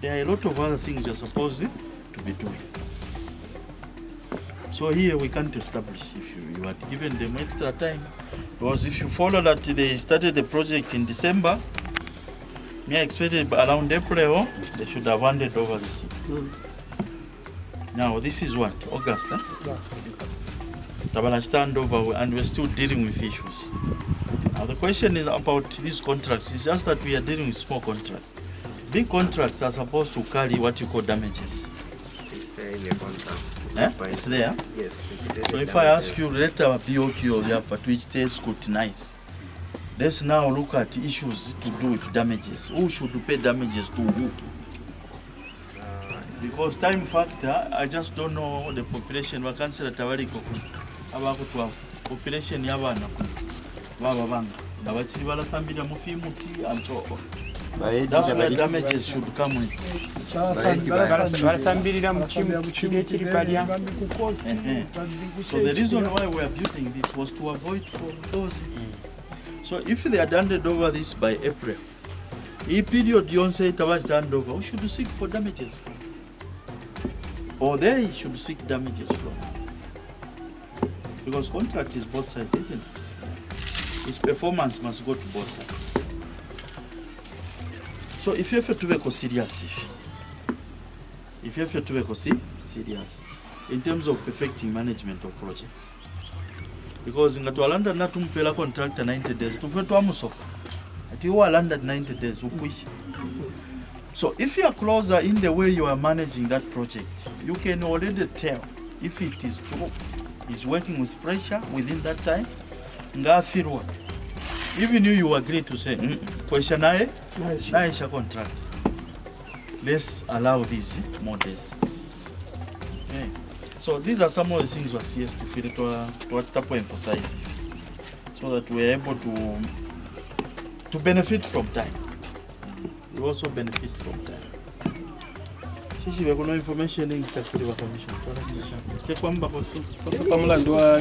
There are a lot of other things you're supposed to be doing. So here we can't establish if you had given them extra time. Because if you follow that they started the project in December, me expected around April, they should have handed over the seat. Now this is what? August, huh? Yeah. Tabana stand over and we're still dealing with issues. Now the question is about these contracts. It's just that we are dealing with small contracts. Big contracts are supposed to carry what you call damages. It's there in the contract. It's there? Yes. So if I ask you, let our BOQ of but which they scrutinize. Let's now look at issues to do with damages. Who should pay damages to who? Because time factor, I just don't know the population. We can say that about population yabana baba banga abachiri balasambira mu fimuti and so on. That's where damages should come in. So the reason why we are building this was to avoid those. So if they had handed over this by April, the period you say it was handed over, we should seek for damages from. Or they should seek damages from. Because contract is both sides, isn't it? Its performance must go to both sides. So if you have to be serious, serious in terms of perfecting management of projects, because in Gatwalanda na tumpela contractor 90 days, tufetu amusoko. Ati you are landed 90 days, ukwishi. So if you are closer in the way you are managing that project, you can already tell if it is true, is working with pressure within that time. Nga feel what? Even you agree to say, question naisha contract. Let's allow these more days. Okay. So these are some of the things we see to feel to emphasize, so that we are able to benefit from time. We also benefit from time. Sisi we kuna information in the commission.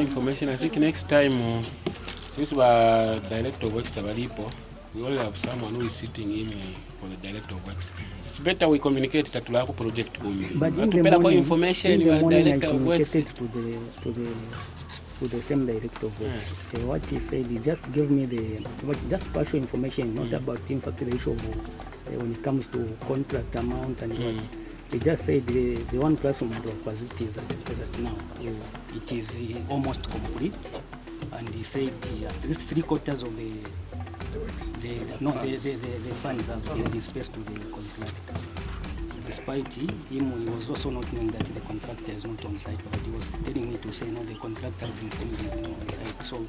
Information. I think next time this was director of works tabalipo. We only have someone who is sitting in for the director of works. It's better we communicate tatulako project kumi. But in the morning, information, I director of works. To the same director of works. Yes. What he said, he just gave me just partial information, not about in fact the issue of when it comes to contract amount and what. He just said the one classroom facility is at now. It is almost complete, and he said at least 3/4 of the funds have been dispersed to the contractor. Despite him, he was also not knowing that the contractor is not on site, but he was telling me to say no, the contractor is informed he is not on site. So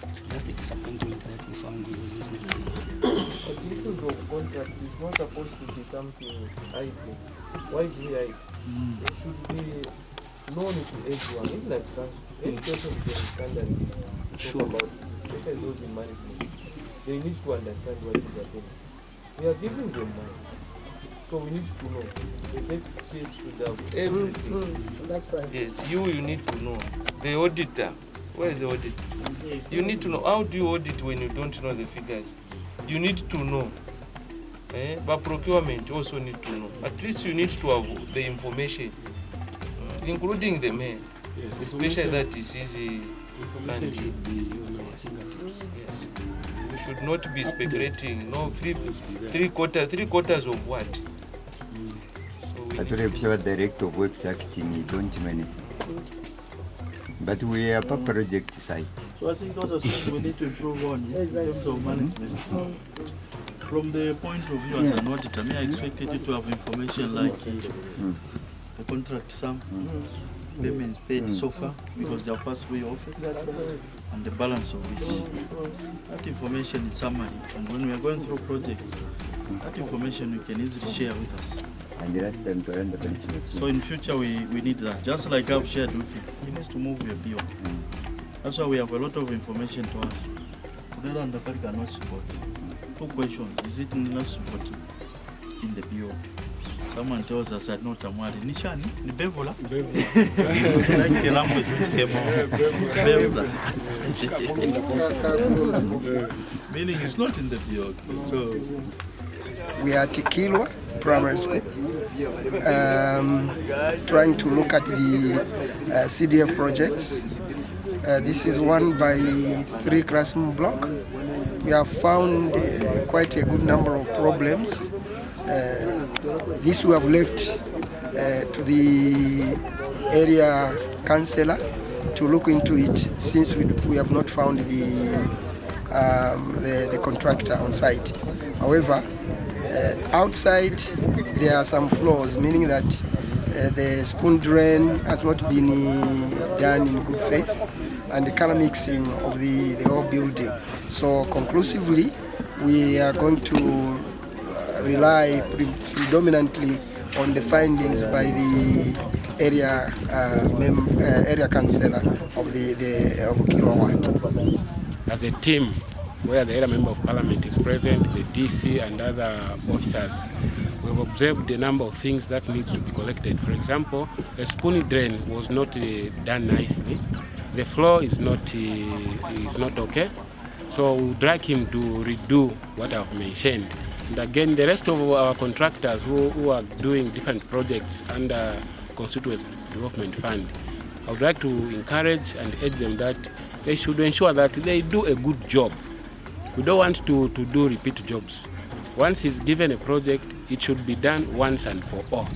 it's just a disappointment that we found he was not there. But the issue of contract is not supposed to be something idle. Why is it idle? It should be known to everyone. It's like transport. Any person can stand and talk about it, especially those in management. They need to understand what is happening. We are giving them money. So we need to know. The FCS should have everything. That's right. Yes, you need to know. The auditor Where is the audit? You need to know. How do you audit when you don't know the figures? You need to know. But procurement also need to know. At least you need to have the information, including the mayor, especially that is easy. And yes. We should not be speculating. No, three quarters of what? So we director of works acting, don't manage. But we have a project site. So I think those are things we need to improve on in terms of management. From the point of view as an auditor, I expected you to have information like the contract sum, payments paid so far because they have passed through your office, and the balance of it. That information is summary, and when we are going through projects, that information you can easily share with us. And the last time to run the pension. So in future we need that, just like I've shared with you. He needs to move your BO. That's why we have a lot of information to us. Today and the party cannot support. 2 questions, is it not supported in the BO? Someone tells us that not Mwale. Nishani? Ni Bevola? Like the language which came out. Bevola. Meaning it's not in the BO. So we are at Kilwa Primary School, trying to look at the CDF projects. This is 1x3 classroom block. We have found quite a good number of problems. This we have left to the area councillor to look into it, since we have not found the contractor on site. However, outside there are some flaws, meaning that the spoon drain has not been done in good faith, and the color mixing of the whole building. So conclusively, we are going to rely predominantly on the findings by the area councillor of the Kilwa Ward. As a team, where the area member of parliament is present, the DC and other officers, we have observed a number of things that needs to be collected. For example, a spoon drain was not done nicely. The floor is not okay. So we would like him to redo what I've mentioned. And again, the rest of our contractors who are doing different projects under Constituency Development Fund, I would like to encourage and urge them that they should ensure that they do a good job. We don't want to do repeat jobs. Once he's given a project, it should be done once and for all,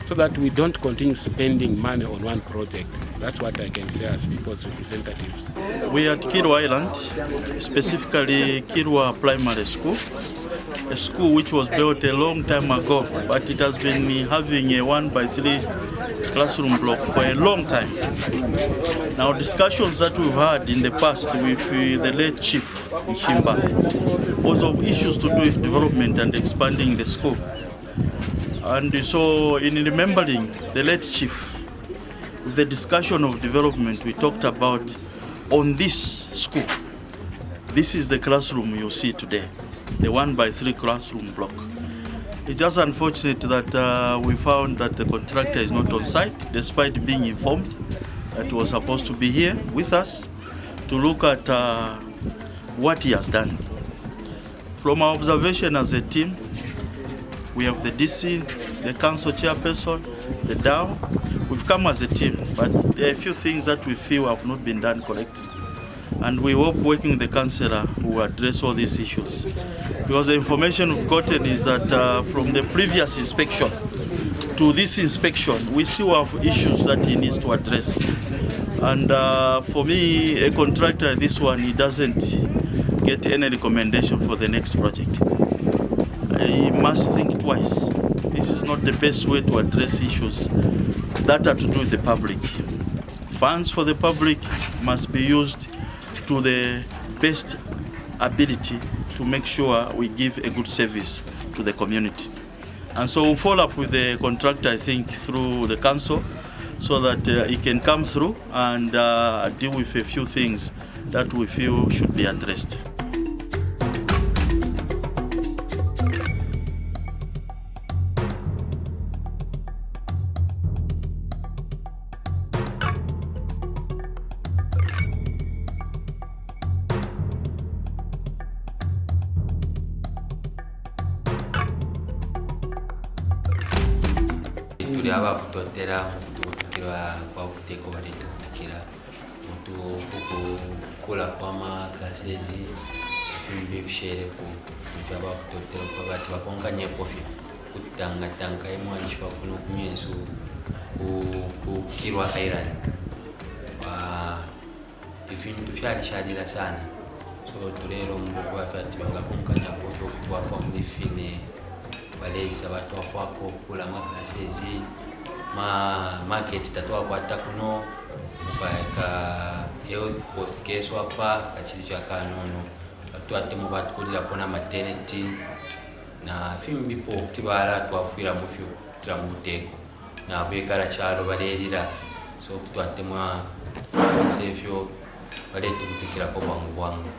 so that we don't continue spending money on one project. That's what I can say as people's representatives. We are at Kilwa Island, specifically Kilwa Primary School, a school which was built a long time ago, but it has been having a 1x3 classroom block for a long time. Now, discussions that we've had in the past with the late Chief Nchimba was of issues to do with development and expanding the school. And so, in remembering the late Chief, with the discussion of development, we talked about on this school. This is the classroom you see today, the 1x3 classroom block. It's just unfortunate that we found that the contractor is not on site, despite being informed that he was supposed to be here with us to look at what he has done. From our observation as a team, we have the DC, the council chairperson, the DAO. We've come as a team, but there are a few things that we feel have not been done correctly. And we hope working with the councillor will address all these issues. Because the information we've gotten is that from the previous inspection to this inspection, we still have issues that he needs to address. And for me, a contractor, this one, he doesn't get any recommendation for the next project. He must think twice. This is not the best way to address issues that are to do with the public. Funds for the public must be used to the best ability to make sure we give a good service to the community. And so we'll follow up with the contractor, I think, through the council, so that he can come through and deal with a few things that we feel should be addressed. tuli abakutotera mukutukira kwa kuteko baleta kutukira mutu kukula kwama classes bifishere ku bifaba kutotera kwa bati bakonkanye kofi kutanga imwanishwa kuno kumyesu ku Kirwa Island ifintu fyalishadila sana so tulero mungu wafati bangakonkanya kofi okutwafa muri fine baleisa watu wafako kula maklasezi market tatwa kwata kuno mupaka health post case wapa kachili cha kanono watu atemu batu kulila pona maternity na fimi bipo tibala twafuira mufyo tramuteko na bekala chalo balelira so kutwatemwa sefyo baletu kutikira ko bwangu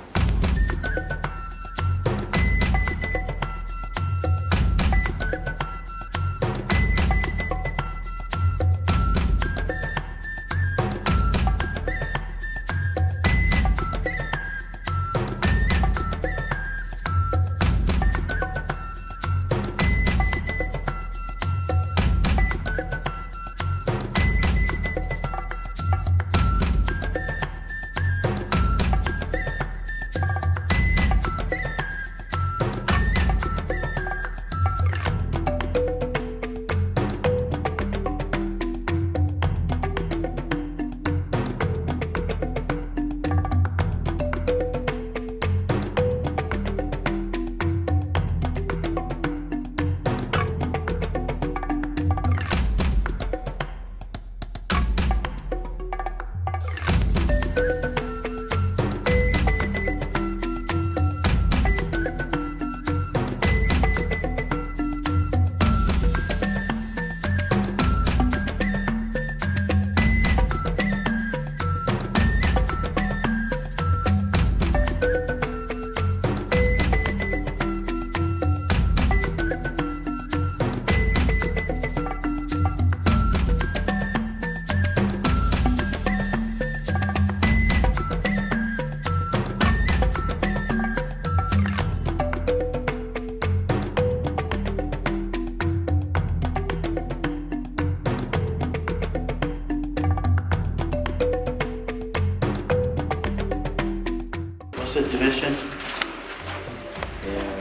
Duration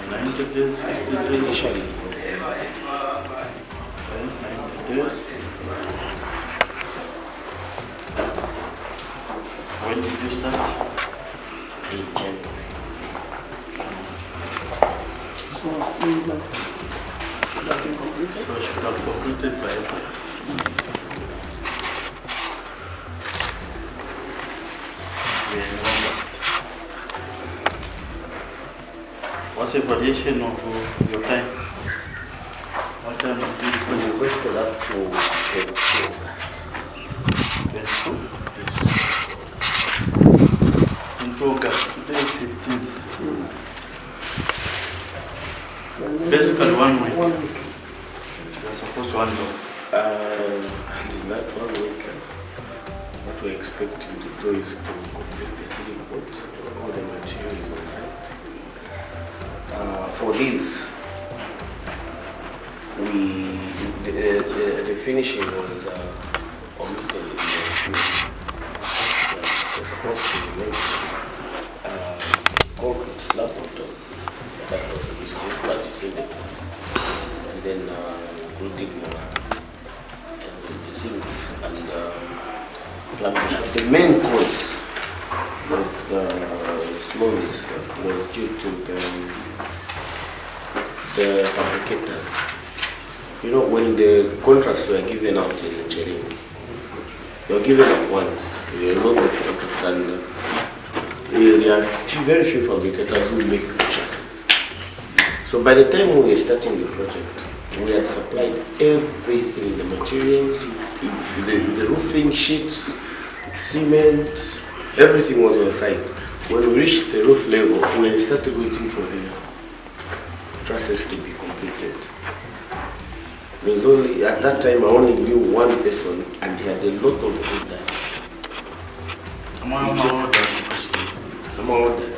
90 days initially. 90 days. When did you start? 8 January. So 3 months should have been completed? So should have completed by April. We are in August. What's the variation of your time? What time did you requested up to 22? Into August, today is 15th. Basically 1 week. You're supposed to handle. And in that 1 week, what we're expecting to do is to complete the city report, all the materials on site. For these, the finishing was omitted in the field. They're supposed to make concrete slab on top. That was a mistake, but it's in it. And then including the sinks and plumbing. The main cause of slowness was due to the fabricators. You know, when the contracts were given out in Nchelenge, they were given at once. There were a lot of contracts, and there are very few fabricators who make purchases. So by the time we were starting the project, we had supplied everything, the materials, the roofing sheets, cement, everything was on site. When we reached the roof level, we had started waiting for the trusses to be completed. There's only, at that time, I only knew one person, and he had a lot of orders.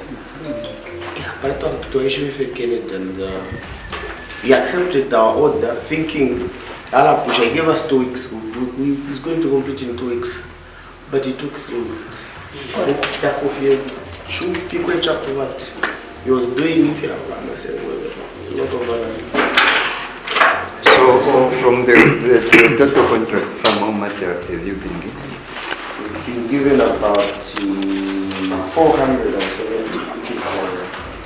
Yeah, and he accepted our order, thinking Alapush, I gave us 2 weeks. He's going to complete in 2 weeks. But it took 3 weeks. That of you, should people check what he was doing if you have a lot of So from the total contract, how much have you been given? We've been given about 470, which is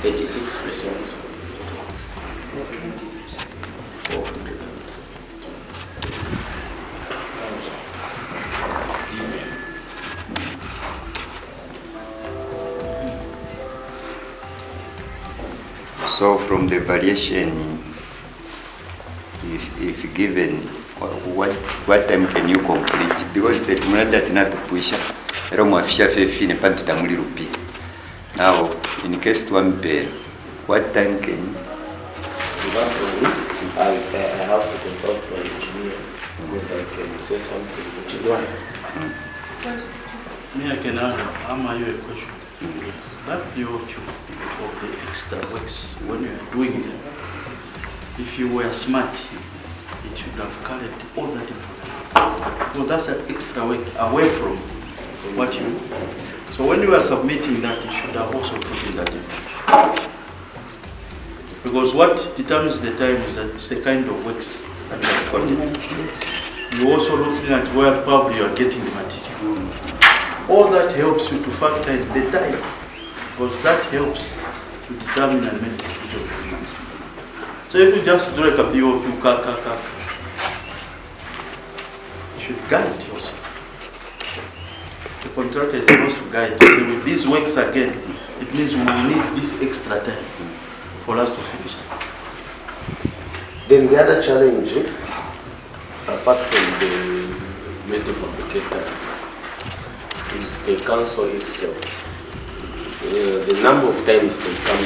36%. So from the variation, if given, what time can you complete? Because the that not to push now, in case to ampere, what time can you? I have to consult for the engineer because I can say something which is right. Me, I can answer you a question. That BOQ of the extra works, when you are doing them, if you were smart, it should have carried all that information. Because that's an extra work away from what you do. So when you are submitting that, you should have also put in that information. Because what determines the time is that it's the kind of works that you have gotten. You're also looking at where probably you are getting the material. All that helps you to factor in the time, because that helps to determine and make decisions. So if you just do like a BOQ, you should guide also. The contractor is supposed to guide. So with these works again, it means we will need this extra time for us to finish. Then the other challenge, apart from the metal fabricators, is the council itself. The number of times they come to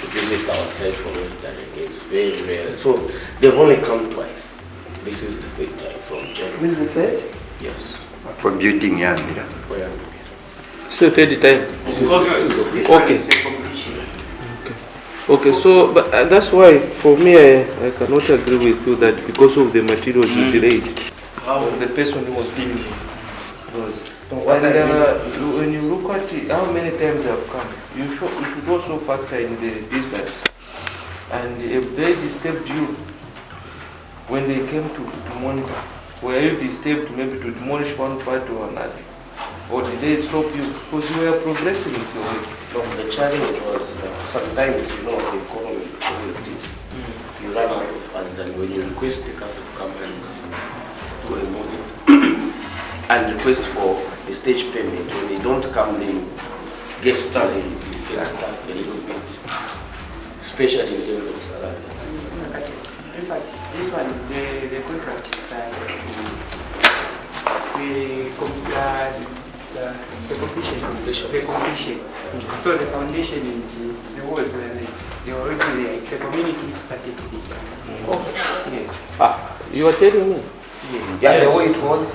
visit our site for monitoring is very rare. So they've only come twice. This is the third time from January. This is the third? Yes. For building Yamira. For Yamira. So third time? Okay. Okay, so but that's why for me I cannot agree with you that because of the materials you delayed, the person who was being when you look at it, how many times they have come, you should also factor in the distance. And if they disturbed you when they came to monitor, were you disturbed maybe to demolish one part or another? Or did they stop you because you were progressing with your work? No, the challenge was sometimes, you know, the economy, it is, you run out of funds, and when you request the council to come and do a movie and request for a stage payment, when they don't come, they get stuck a little bit, especially in terms of salary. In fact, this one, the contract size, the completion. So the foundation is the walls were they were already there. It's a community which started this. Yes. You are telling me? Yes. Yeah, the way it was,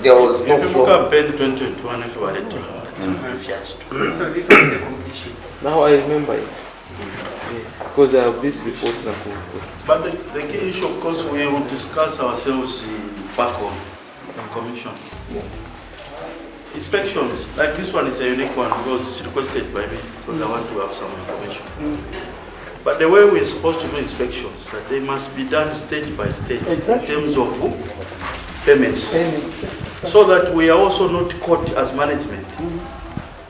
there was no floor. Campaign 2021, if you were So this one is a completion. Now I remember it. Yes, because I have this report now. But the key issue, of course, we will discuss ourselves back on commission. Inspections, like this one is a unique one because it's requested by me because I want to have some information. But the way we're supposed to do inspections, that they must be done stage by stage in terms of payments. So that we are also not caught as management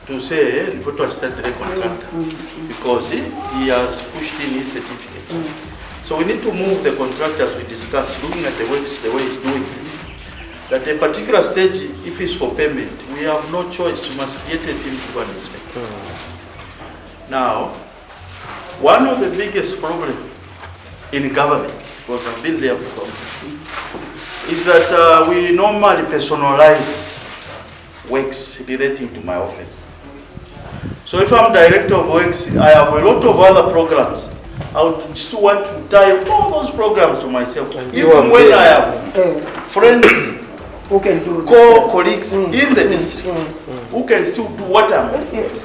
to say, if we start the contractor, because he has pushed in his certificate. So we need to move the contractor as we discussed, looking at the works, the way he's doing it. At a particular stage, if it's for payment, we have no choice. We must create a team to go and inspect. Now, one of the biggest problems in government, because I've been there for government, is that we normally personalize works relating to my office. So if I'm director of works, I have a lot of other programs. I would still want to tie all those programs to myself, even when I have friends, who can do colleagues in the district who can still do what I'm doing. Yes.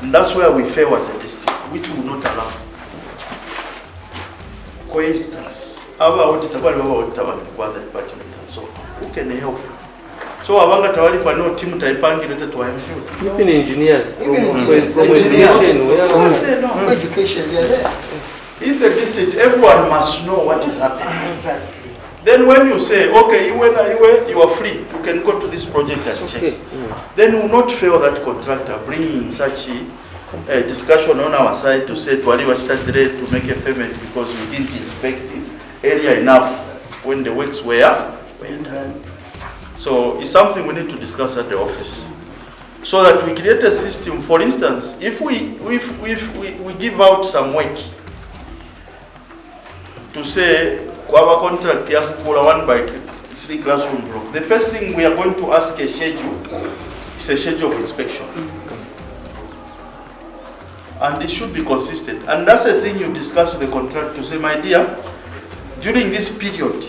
And that's where we fail as a district, which will not allow. For instance, aba auditor bali baba auditor bambi kwa the department. So who can help? So abanga tawali pa no team taipangire to twayamfield. Even engineers from education, they are there. In the district, everyone must know what is happening. Exactly. Then when you say, okay, you are free, you can go to this project and check. Then you will not fail that contractor bringing such a discussion on our side to say to make a payment because we didn't inspect it area enough when the works were done. So it's something we need to discuss at the office, so that we create a system. For instance, if we give out some work to say our contract for 1x3 classroom block, the first thing we are going to ask a schedule is a schedule of inspection, and it should be consistent. And that's the thing you discuss with the contract to say, my dear, during this period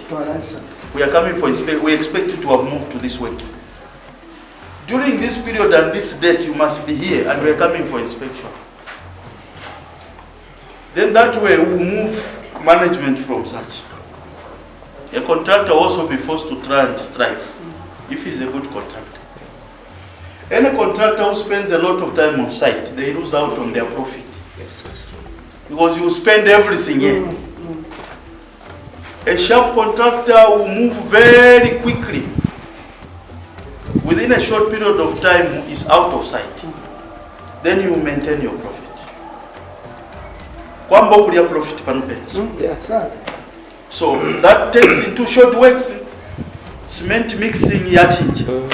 we are coming for inspection. We expect you to have moved to this work. During this period and this date, you must be here, and we are coming for inspection. Then that way we move management from such. A contractor also be forced to try and strive if he's a good contractor. Any contractor who spends a lot of time on site, they lose out on their profit. Yes, that's true. Because you spend everything here. A sharp contractor will move very quickly. Within a short period of time, is out of sight. Then you maintain your profit. Profit Yes, sir. so that takes into short works, cement mixing yachinja.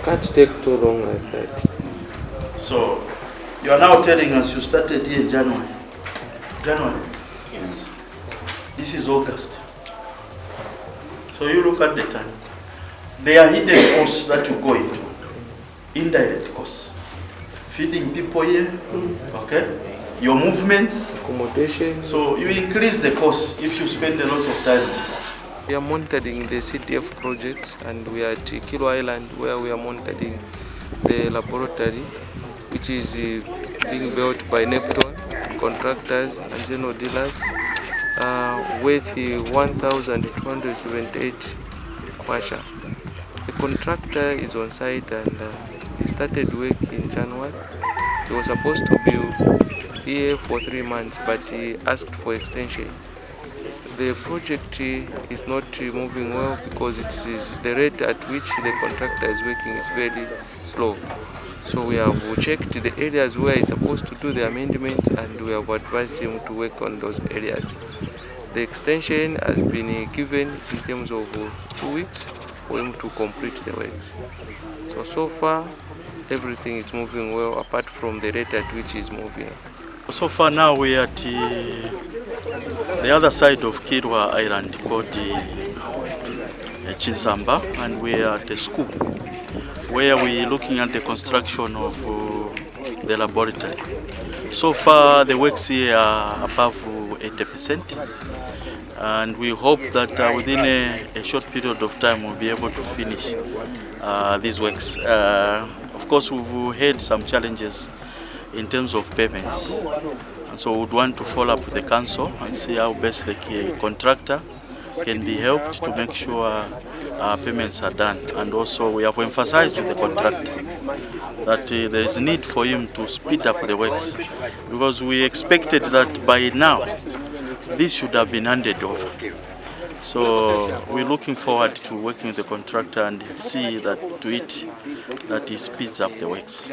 Can't take too long like that. So you are now telling us you started here in January. This is August. So you look at the time. There are hidden costs that you go into. Indirect costs. Feeding people here, okay? Your movements, accommodation. So you increase the cost if you spend a lot of time on site. We are monitoring the CDF projects, and we are at Kilo Island where we are monitoring the laboratory, which is being built by Neptune contractors and general dealers, with 1,278 kwasha. The contractor is on site, and he started work in January. He was supposed to be here for 3 months, but he asked for extension. The project is not moving well because the rate at which the contractor is working is very slow. So we have checked the areas where he's supposed to do the amendments, and we have advised him to work on those areas. The extension has been given in terms of 2 weeks for him to complete the works. So far, everything is moving well apart from the rate at which he's moving. So far now we are at the other side of Kirwa Island called Chinsamba, and we are at a school where we are looking at the construction of the laboratory. So far the works here are above 80%, and we hope that within a short period of time we'll be able to finish these works. Of course, we've had some challenges in terms of payments, and so we would want to follow up with the council and see how best the contractor can be helped to make sure payments are done. And also we have emphasized with the contractor that there is need for him to speed up the works, because we expected that by now this should have been handed over. So we're looking forward to working with the contractor and see that he speeds up the works.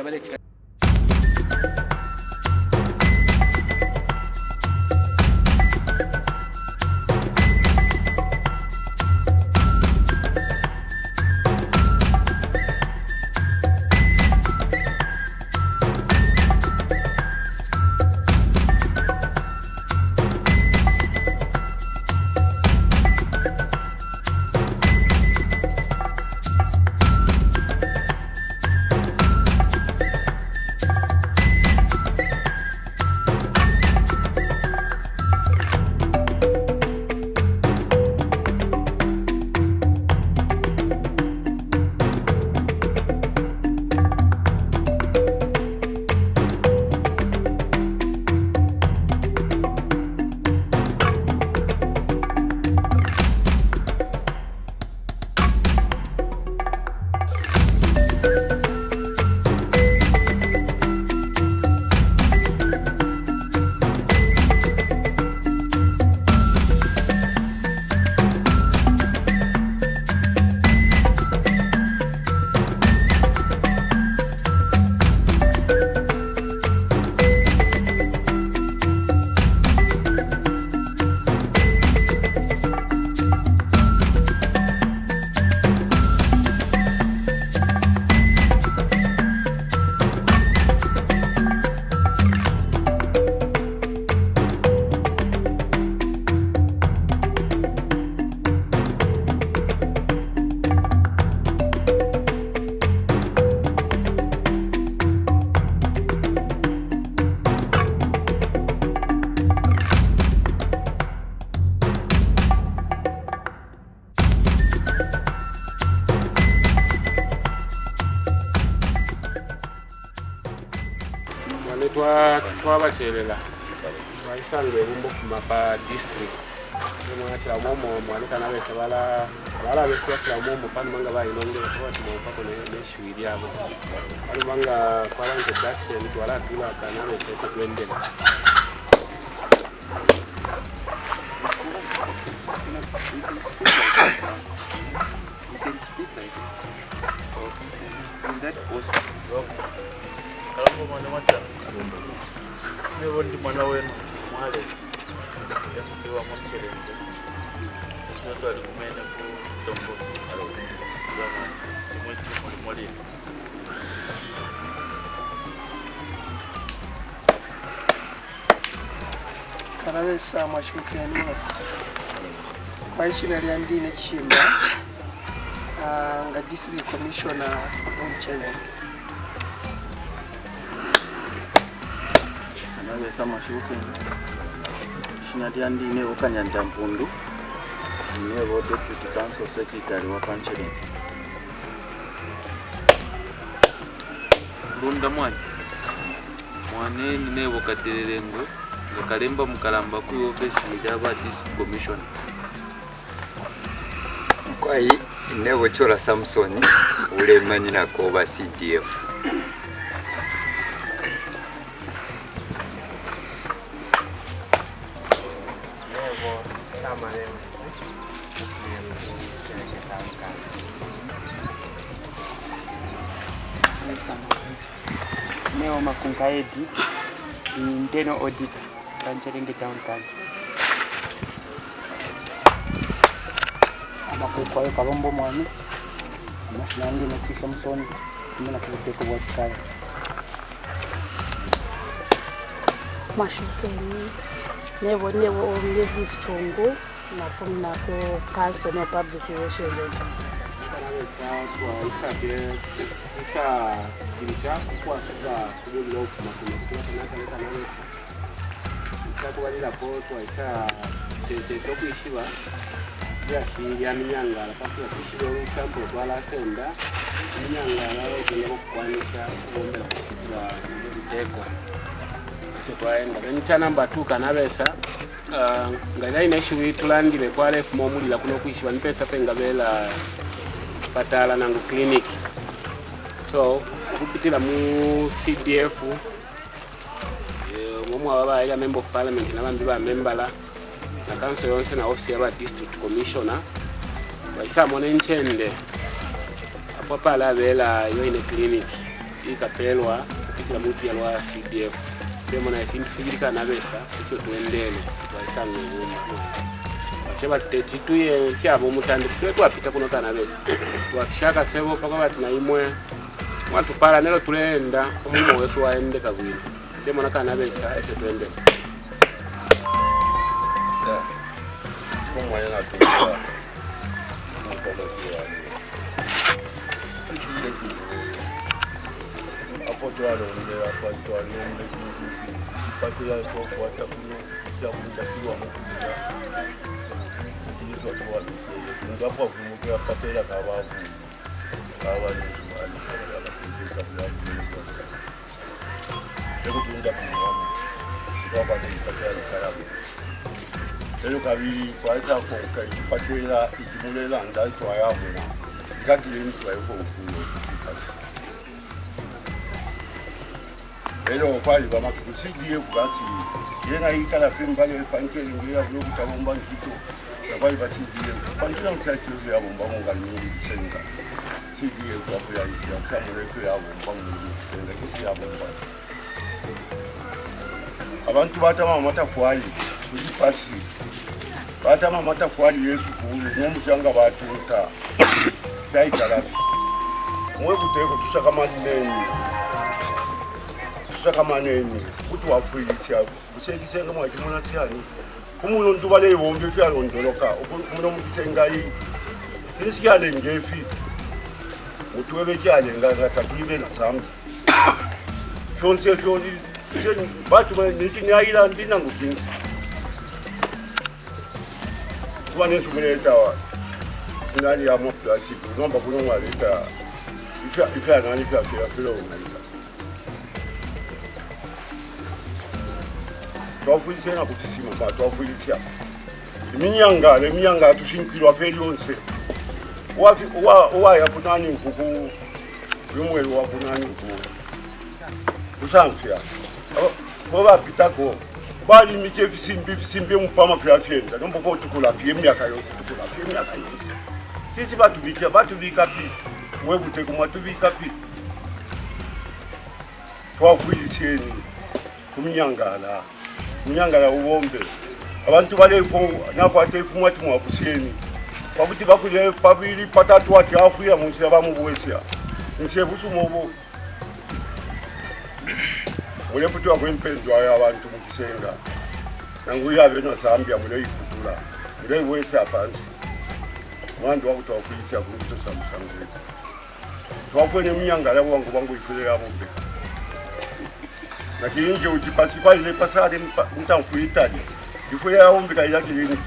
twabakyerera baisanga ebumba okufuma pa district mwakira momo mwanika nabese bala beswakira momo panumanga bayinongera twati mupako neshuiri abo panumanga kwala introduction twala tula kanabese twendera that post Kalombo mwana mata Nevo ndi mwana wenu Mwale yakupewa mu Nchelenge Natu alikumene ku Tombo Zama timwetu muli Kanabesa mwashukeni kwa ishina liandine chimba nga district commissioner Nchelenge. Kanabesa mwashukeni ishina liandine okanyanja mpundu niwe deputy council secretary wa Nchelenge. Runda mwana mwane ninevo katererengwe ngakalemba mukalamba ku office ya district commissioner. Kwai nevo chola Samson ulemani na koba CDF. Nevo kama Neo Makunkaedi, internal audit, Nchelenge Town Council. Kwa hiyo Kalombo mwana amashinangi na Samson kimena kubiteko bwakaya Mwashukeni nevo omlevis chungu na from na ko council no public relations office. Sasa kilisha kwa sababu kule ofisi na kuna sasa kwa ile poto isa tete ishiba ya shiria minyangala pasi yakishiro kampo twala senda minyangala okuyebo kwanisha ombera kusiba biteko twaenda then number 2 kanabesa ngala ina issue tulandile kwa ref momulila kuno kuishiba nipesa penga bela patala nangu clinic so kupitila mu CDF momwa baba ila member of parliament na bambi ba membala na council yonse na office ya district commissioner baisa mone Nchende apo pala bela yo ine clinic ikapelwa kupitila mu pia wa CDF demo na ifindika na besa ifyo tuendele baisa ngumba cheba tuye kyabo mutande kwetu apita kuno kana besa wakishaka sebo paka bati na imwe watu pala nelo tulenda omumo wesu waende kabwino demo na kana besa efe tuende Como ela tuwa hapo tuwalo ndio hapo tuwalo ndio ya kwa kuno ya kundakiwa ndio hapo kumukea patela kawavu kawa ni swali kabla leo tunaenda kwa patela karabu leo kabiri kwaisa kwa patela ikimulela ndai twayamu ngakile mtu ayiko ukulo leo kwali ba makusidi basi yena ikala pemba ile pankeli ngira byo kutabomba nkito kwali basi die pankela mtsatsi yo yabomba ngani senga sidi kwa kwa isia samure kwa yabomba ngani senga kisi yabomba abantu batama matafwali kuri pasi batama matafwali Yesu kulu n'umucyanga batunta cyayikarafi mwe guteko tushaka manene kama neni kuti wafuilisha kusekisenga mwa kimona siyani kumuno ndubale ibombe fya londoloka umuno mukisengai tisikale ngefi mutwebe kyale ngaka tulibe na sambi fyonse batu niki nyaila ndina ngukinsi kwane sumuleta wa nali ya mo plastic nomba kuno waleta ifya nani fya filo twafuyise na kutisima ba twafuyise iminyanga tushinkirwa feli onse wa ya kunani ukuku yumwe wa kunani ukuku usamfia boba pitako bali mike fisimbi mpama fya fyenda nombo fo tukula fye myaka yose sisi batu bika pi mwebute kumwa tubika pi twafuyiseni kuminyangala ubombe abantu balefo nakwate ifumwa tumwabuseni babuti bakule pabili patatu ati afuya munsi abamubwesya nsebusu mobo mule putu akwempendwa abantu mukisenga nangu yabe na Zambia mule ikukula mule wesa pansi mwandu wakutwafuyisya kunto samusangu twafune minyangala wangu bangu ifule yabombe lakini nje ujipasipa ile pasade mtamfu Italy ifule yabombe kaila kilini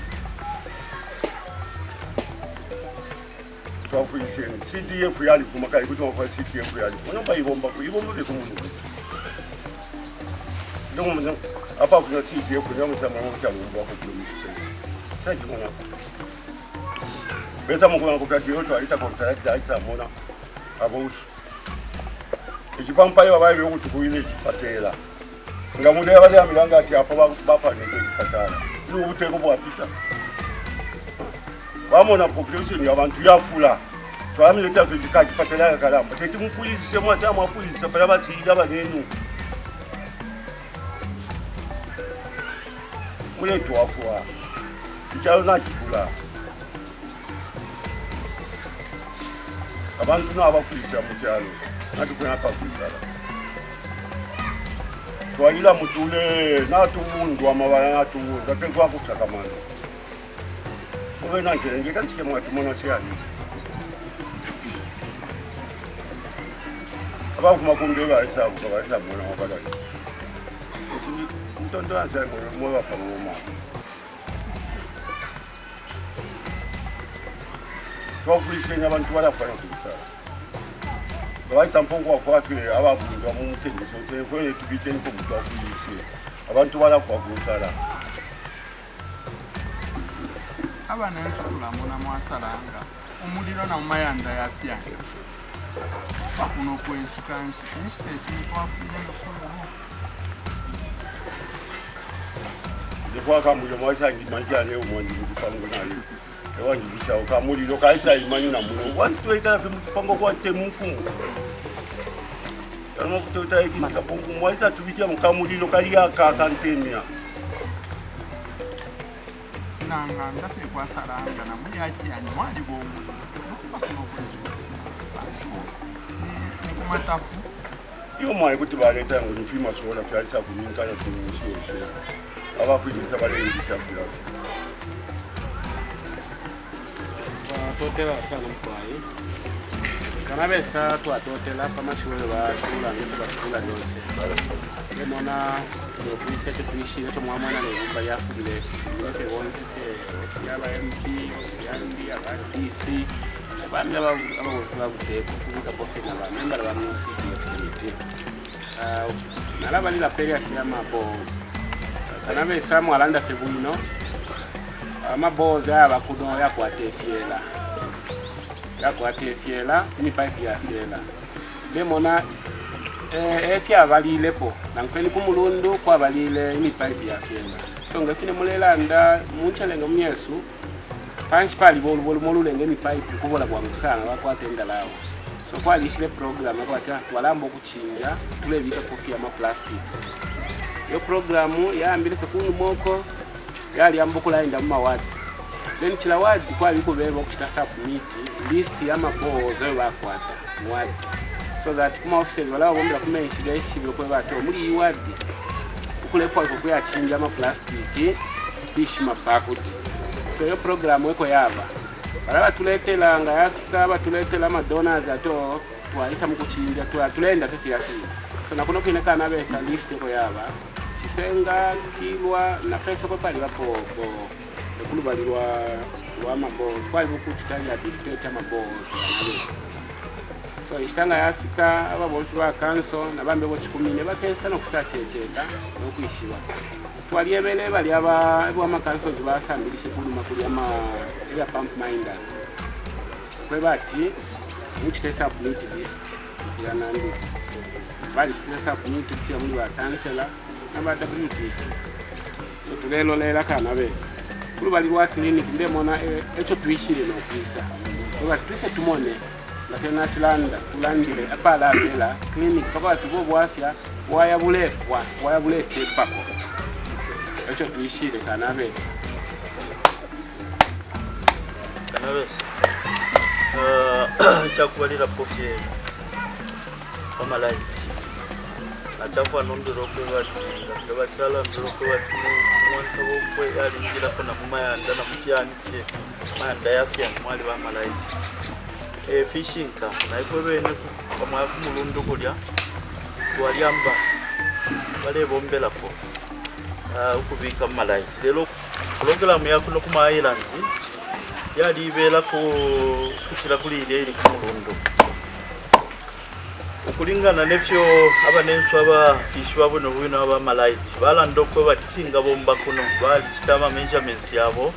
twafuyiseni CDF yali fuma kai kuti wafa CDF yali unomba ibomba bekumuntu ndongo apa kuna CDF ndongo sama ngomba wakukulumisa saji mona besa mukuna kupati yoto alita contract aisa mona abo ikipampa yo baye ukuthi kuyile ikipatela ngamude abale amilanga ati apa bapa nento ikipatala lu ubuteko bwapita bamona population yabantu yafula twamile tafika ikipatela kalamba tete mpolisi semwa tamwa polisi pala batsida banenu mule twafua ichalo nakikula abantu nabafundisa mutyalo natufuna pakuzala twayila mutule natumundu amabala natumundu ate kwakusakamana obe Nchelenge kansike mwatumona syani abavuma kumbe baisabona wabalali ntonto ansa mwebafa ngoma twafuyiseni abantu balafana kubisala baita mpongo wakwafile abavundwa mumutengiso telefone tubiteni ko muntu afuyise abantu balafa kubisala abana nsukula mona mwasalanga umuliro na mayanda yapyanga kuno kwensukansi instead twafuyile ngokolo dekwa kamuliro mwasangi manjane umwanji kupango nali ewangibisha ukamuliro kaisa imanyi na muno wantweka fe mupango kwa temufumu kama kutota ikika pongo mwaisa tubikia mukamuliro kali akakantemia nanga ndafe kwa salanga na muyachi anwali bomu nikumatafu iyo mwaye kuti baleta ngo nifima sola fyalisa kuminkana kunishiye abakwinisa balengisa fula totela sana mkwai kana besa twatotela pamashule batula ngito batula yonse emona nokwise tuishire to mwamwana nebumba yafubile efe bonse se siaba MP siandi aba DC bamwe abawofuna buteko kuvuga bofena bamemba bamusi community nalaba lila peria siama boss kana besa mwalanda febuino amaboza abakuno yakwatefiela ni pipe ya fiela lemona efya balilepo nangfeni kumulundu kwa balile ni pipe ya fiela so ngafine mulelanda Nchelenge myesu panchi pali bolu molulenge ni pipe kubola kwa ngusana bakwatenda lawo so kwa lishile program akwata walambo kuchinja tule bika kofia ma plastics yo programu yaambile fe kunu moko yali ambukula inda mu awards then chila ward kwa biko bebo kushita submit list ya mabozo bakwata ward so that kuma officers wala bombera kumenshira ishibyo kwa bato muri ward ukulefa ko yachinja ma plastic fish mapakuti so yo program weko yaba baraba tuletela nga yafika batuletela ma donors ato twaisa mukuchinja tulenda tefia so nakuno kineka na besa list ko yaba chisenga kilwa na pesa kwa pali bapo ekulubalirwa lwa mabozi kwali bukuchitali ya dictate mabozi analisi so so isitanga yafika aba bonse ba council nabambe bo 10 ne bakesa no kusachecheka no kwishiwa twaliebele bali aba bwa councils basambilishe kuluma kuli ama ya pump minders kwe bati muchitesa submit list ya nandi bali kitesa submit pia muri wa councilor naba WTC so tulelo lela kana bese kulu bali wa clinic ndemona echo twishire no kwisa kwa twise tumone la tena tulandile apala bela clinic kwa tubo bwafya wayabule chepako echo twishire kana bese chakubalira profie Omalaiti achafu anondero kwa batala ndero kwa mwanzo wokwe alingira kuna mumayanda na mufyani che manda yafya Mwale wa Malaiti fishing ka na iko bene kwa kumulundu kulya twaliamba bale bombela ko ukubika Malaiti lelo program yako no kuma islands yali bela ko kuchira kulire iri kumulundu ukulingana nefyo abanenso aba fish babo no bwino aba Malaiti bala ndokwe batifinga bomba kuno bali kitama measurements yabo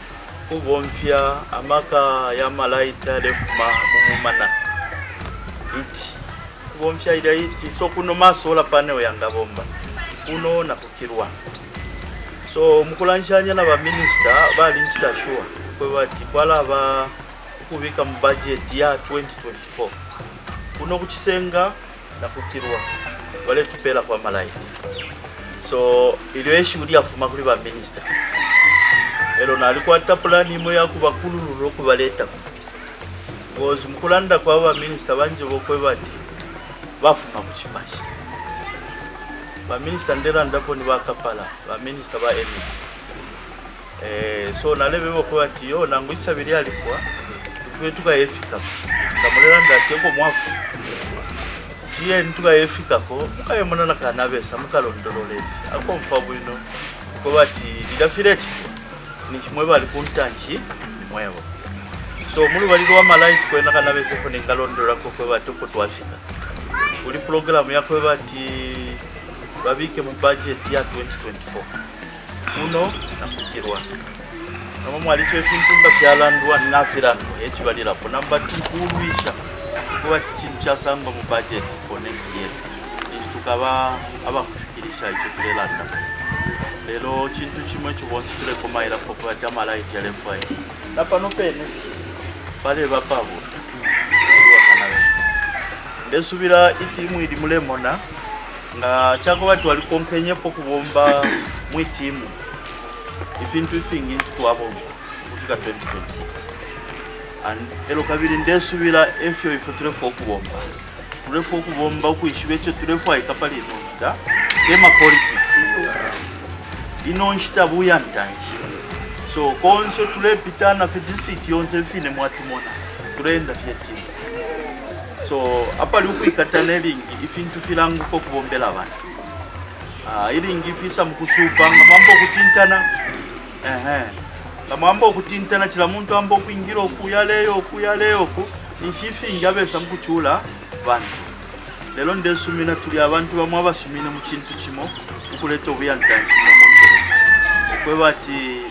kubomfya amaka ya Malaiti alefuma mumana iti kubomfya ida iti so kuno masola panel yanga bomba kuno na kukirwa so mukulanshanya na ba minister bali nchita sure kwe bati kwala ba kubika mu budget ya 2024 kuno kuchisenga na kukirwa wale tupela kwa Malaiti so ile issue afuma kuli ba minister elo nalikuwa plan imwe yakuba kululu kubaleta gozi mukulanda kwa ba minister banje bokwe bati bafuma kuchipashi ba minister ndera ndapo ni bakapala ba minister ba emi so nalebe bokwe bati yo nangwisa bili alikuwa tuka efika kamulera ndakeko mwafu tiye ntuka efika ko mukaye monana kana besa mukalondolole ako mfabu ino ko bati idafireti ni chimwe bali kuntanchi mwebo so mulu bali wa Malaiti kwena kana bese fone kalondora ko ko bati ko twafika uli program yako bati babike mu budget ya 2024 uno nakukirwa kama mwalicho fintumba fyalandwa nafira echibalira po number 2 kuruisha kwa chintu cha samba mu budget for next year tukaba abakufikirisha icho kulelanda lelo chintu chimwe chibonsitule komaira ko kwa Malaiti ya lefai napano pene pale bapabo ndesubira itimu idi mulemona nga chako watu walikompenye po kubomba mu itimu ifintu ifingi twabo kufika 2026 and elo kabiri ndesubira efyo ifotule fo kubomba ukuyishibecho tulefo aikapali nonda ema politics inonshita buya ntanchi so konso tulepitana fedisiti yonse fine mwatumona tulenda fietimu so apali ukuyikatana elingi ifintu filangu ko kubombela abantu ilingi fisa mkushupa ngamambo kutintana ngamambo kutintana chila muntu ambo kuingira okuyaleyo ku nishifinga besa mkuchula bantu lelo ndesumina tuli abantu bamwe abasumine mu kintu kimo ukuleta obuyantanchi mu muntu kwe bati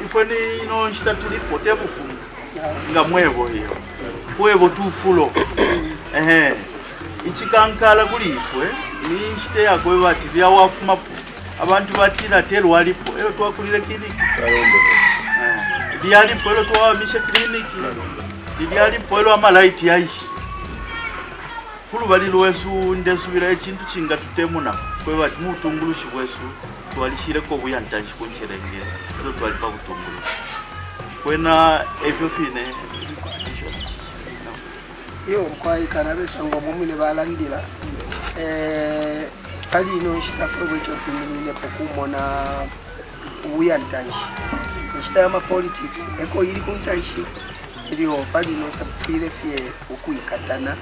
ifoni nshita tuli pote bufunga ngamwebo hiyo kwebo tufulo ichikankala kulifwe ni nshite yakwe bati bya wafuma abantu batira tero walipo eyo twakulire clinic byalipo elo twamishe clinic byalipo elo Malaiti yaishi kulu bali lwesu ndesubira ekintu kinga tutemuna kwe bati mutungulushi bwesu twalishire ko buyantanchi ku Nchelenge elo twalipa butungulu kwena efyo fine yo kwa ikana besa ngo mumine balandira kali ino shitafu bwecho fimine pokumona uyantanchi shitama politics eko iri kuntanchi iliyo pali no safire fie ukuyikatana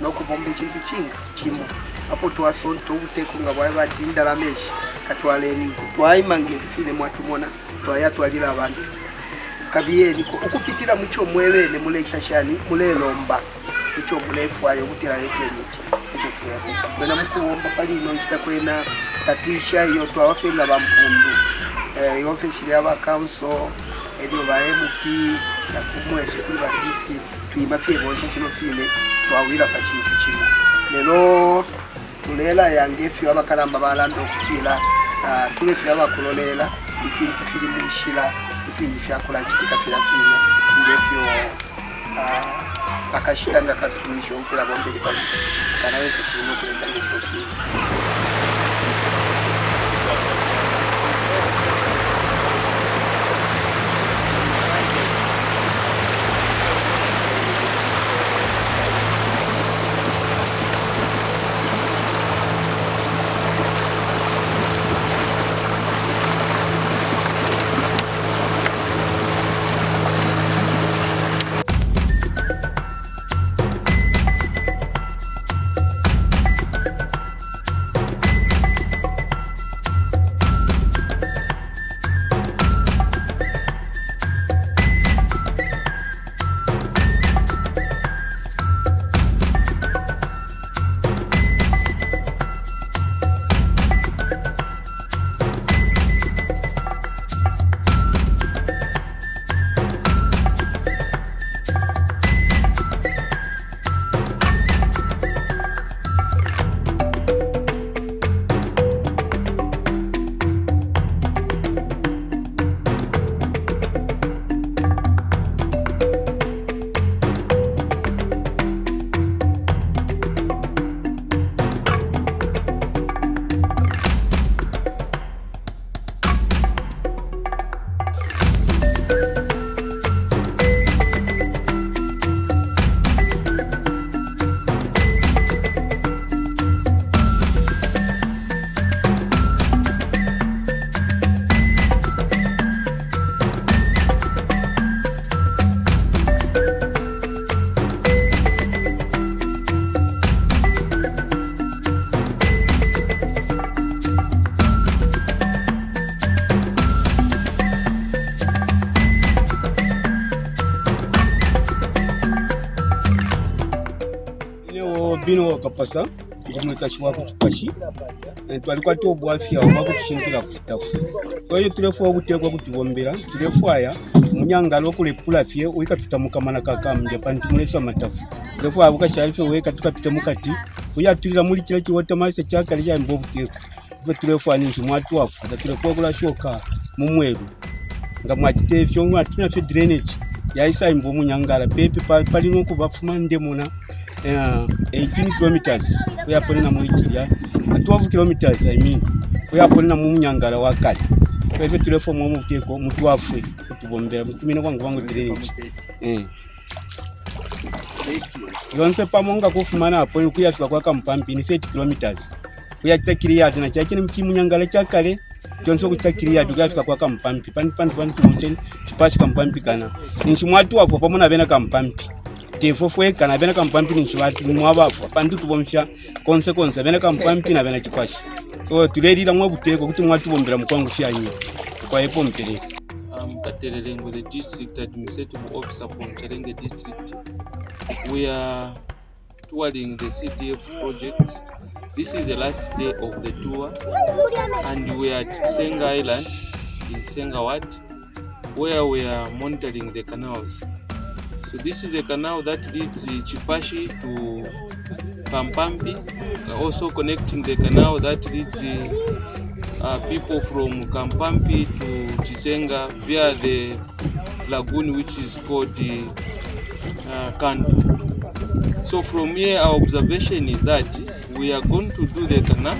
no kubomba ikintu kinga kimo apo twasonto uteko ngabwaye bati ndalameshi katwaleni twayimange fine mwatumona twayatwalira abantu kabiyeni ukupitira mucho mwebene mulekashani mulelomba icho mulefu ayo kuti alekeniki icho kuyapo kwena mukuomba palino nchita kwena tatuisha iyo twawafenga bampundu ofisi ya council elio ba MP ya kumweso kuri ba DC tuyimafie bonse kino file twawira pa kintu kino lero tulela yangefi abakalamba balando okutira tulefi abakulolela ifintu fili mushira ifintu fyakola kitika filafina ndefyo akashitanga katumisho ukira bombe lipali kanaweza kuno kuleta nisho bino kapasa kumwekashwa kutupashi twalikuwa tobwafya wakutushinkira kutafu kwa hiyo tulefu obutekwa kutubombera tulefu aya munyangalo kulepula fye wikapita mukamana kakamja pantu mulesa matafu tulefu abuka shalife weka tukapita mukati uyaturira muri kile kiwota mase cyakali ya mbobuteko bwe tulefu ani mwatu wafu tulefu kula shoka mumweru ngamwakite fyo mwatina fe drainage yaisa imbo munyangala pepe pali nuko bafuma ndemona 18 kilometers uyaponena muri kirya 12 kilometers I mean uyaponena mu munyangala wakali pepe tulefu mu muteko mutwafu kutubombera mutumine kwangu drainage yonse pamonga kufumana apo kuyafika kwa kampampi ni 30 kilometers kuyakitakiri yatu na cyakini mukimunyangala cyakale jonso kutakiri yatu kuyafika kwa kampampi pani kumonchen chipashi kampampi kana ninchimwatu wafo pamona bena kampampi tefofwe kana bena kampampi ninchwatu mwabafa pandu tubomsha konse bena kampampi na bena chipashi so tulerira mwabuteko kuti mwatu bombera mukwangu syanyi kwa epo mpere Nchelenge, the district administrative officer from Nchelenge district. We are touring the CDF projects. This is the last day of the tour, and we are at Senga Island in Senga Ward, where we are monitoring the canals. So this is a canal that leads Chipashi to Kampampi, also connecting the canal that leads people from Kampampi to Chisenga via the lagoon which is called Kandu. So from here our observation is that we are going to do the canal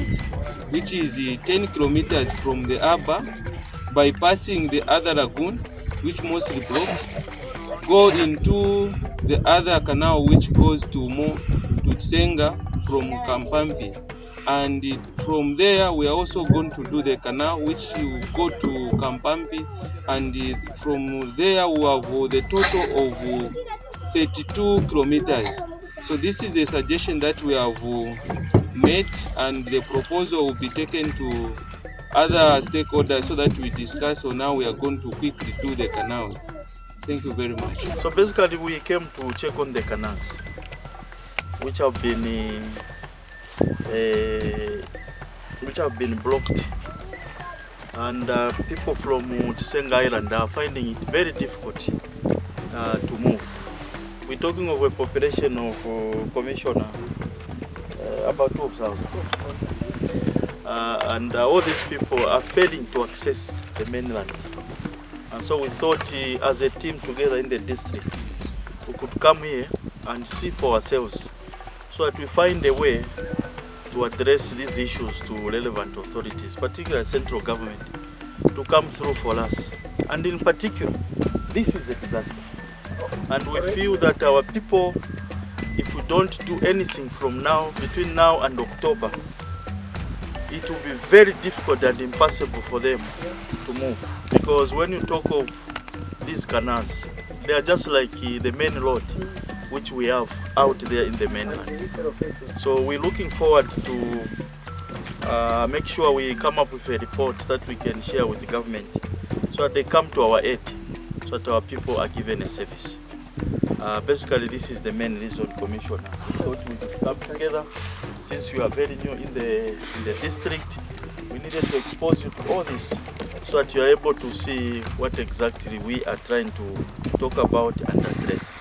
which is 10 kilometers from the Aba, bypassing the other lagoon which mostly blocks, go into the other canal which goes to Chisenga from Kampampi. And from there we are also going to do the canal which will go to Kampampi, and from there we have the total of 32 kilometers. So this is the suggestion that we have made, and the proposal will be taken to other stakeholders so that we discuss. So now we are going to quickly do the canals. Thank you very much. So basically we came to check on the canals. which have been blocked, and people from Nchelenge Island are finding it very difficult to move. We're talking of a population of Commissioner about 12,000, and all these people are failing to access the mainland. And so we thought as a team together in the district, we could come here and see for ourselves so that we find a way to address these issues to relevant authorities, particularly central government, to come through for us. And in particular, this is a disaster. And we feel that our people, if we don't do anything from now, between now and October, it will be very difficult and impossible for them to move. Because when you talk of these canals, they are just like the main road which we have out there in the mainland. So we're looking forward to make sure we come up with a report that we can share with the government so that they come to our aid, so that our people are given a service. Basically, this is the main reason, Commissioner. We thought we could come together. Since you are very new in the district, we needed to expose you to all this so that you are able to see what exactly we are trying to talk about and address.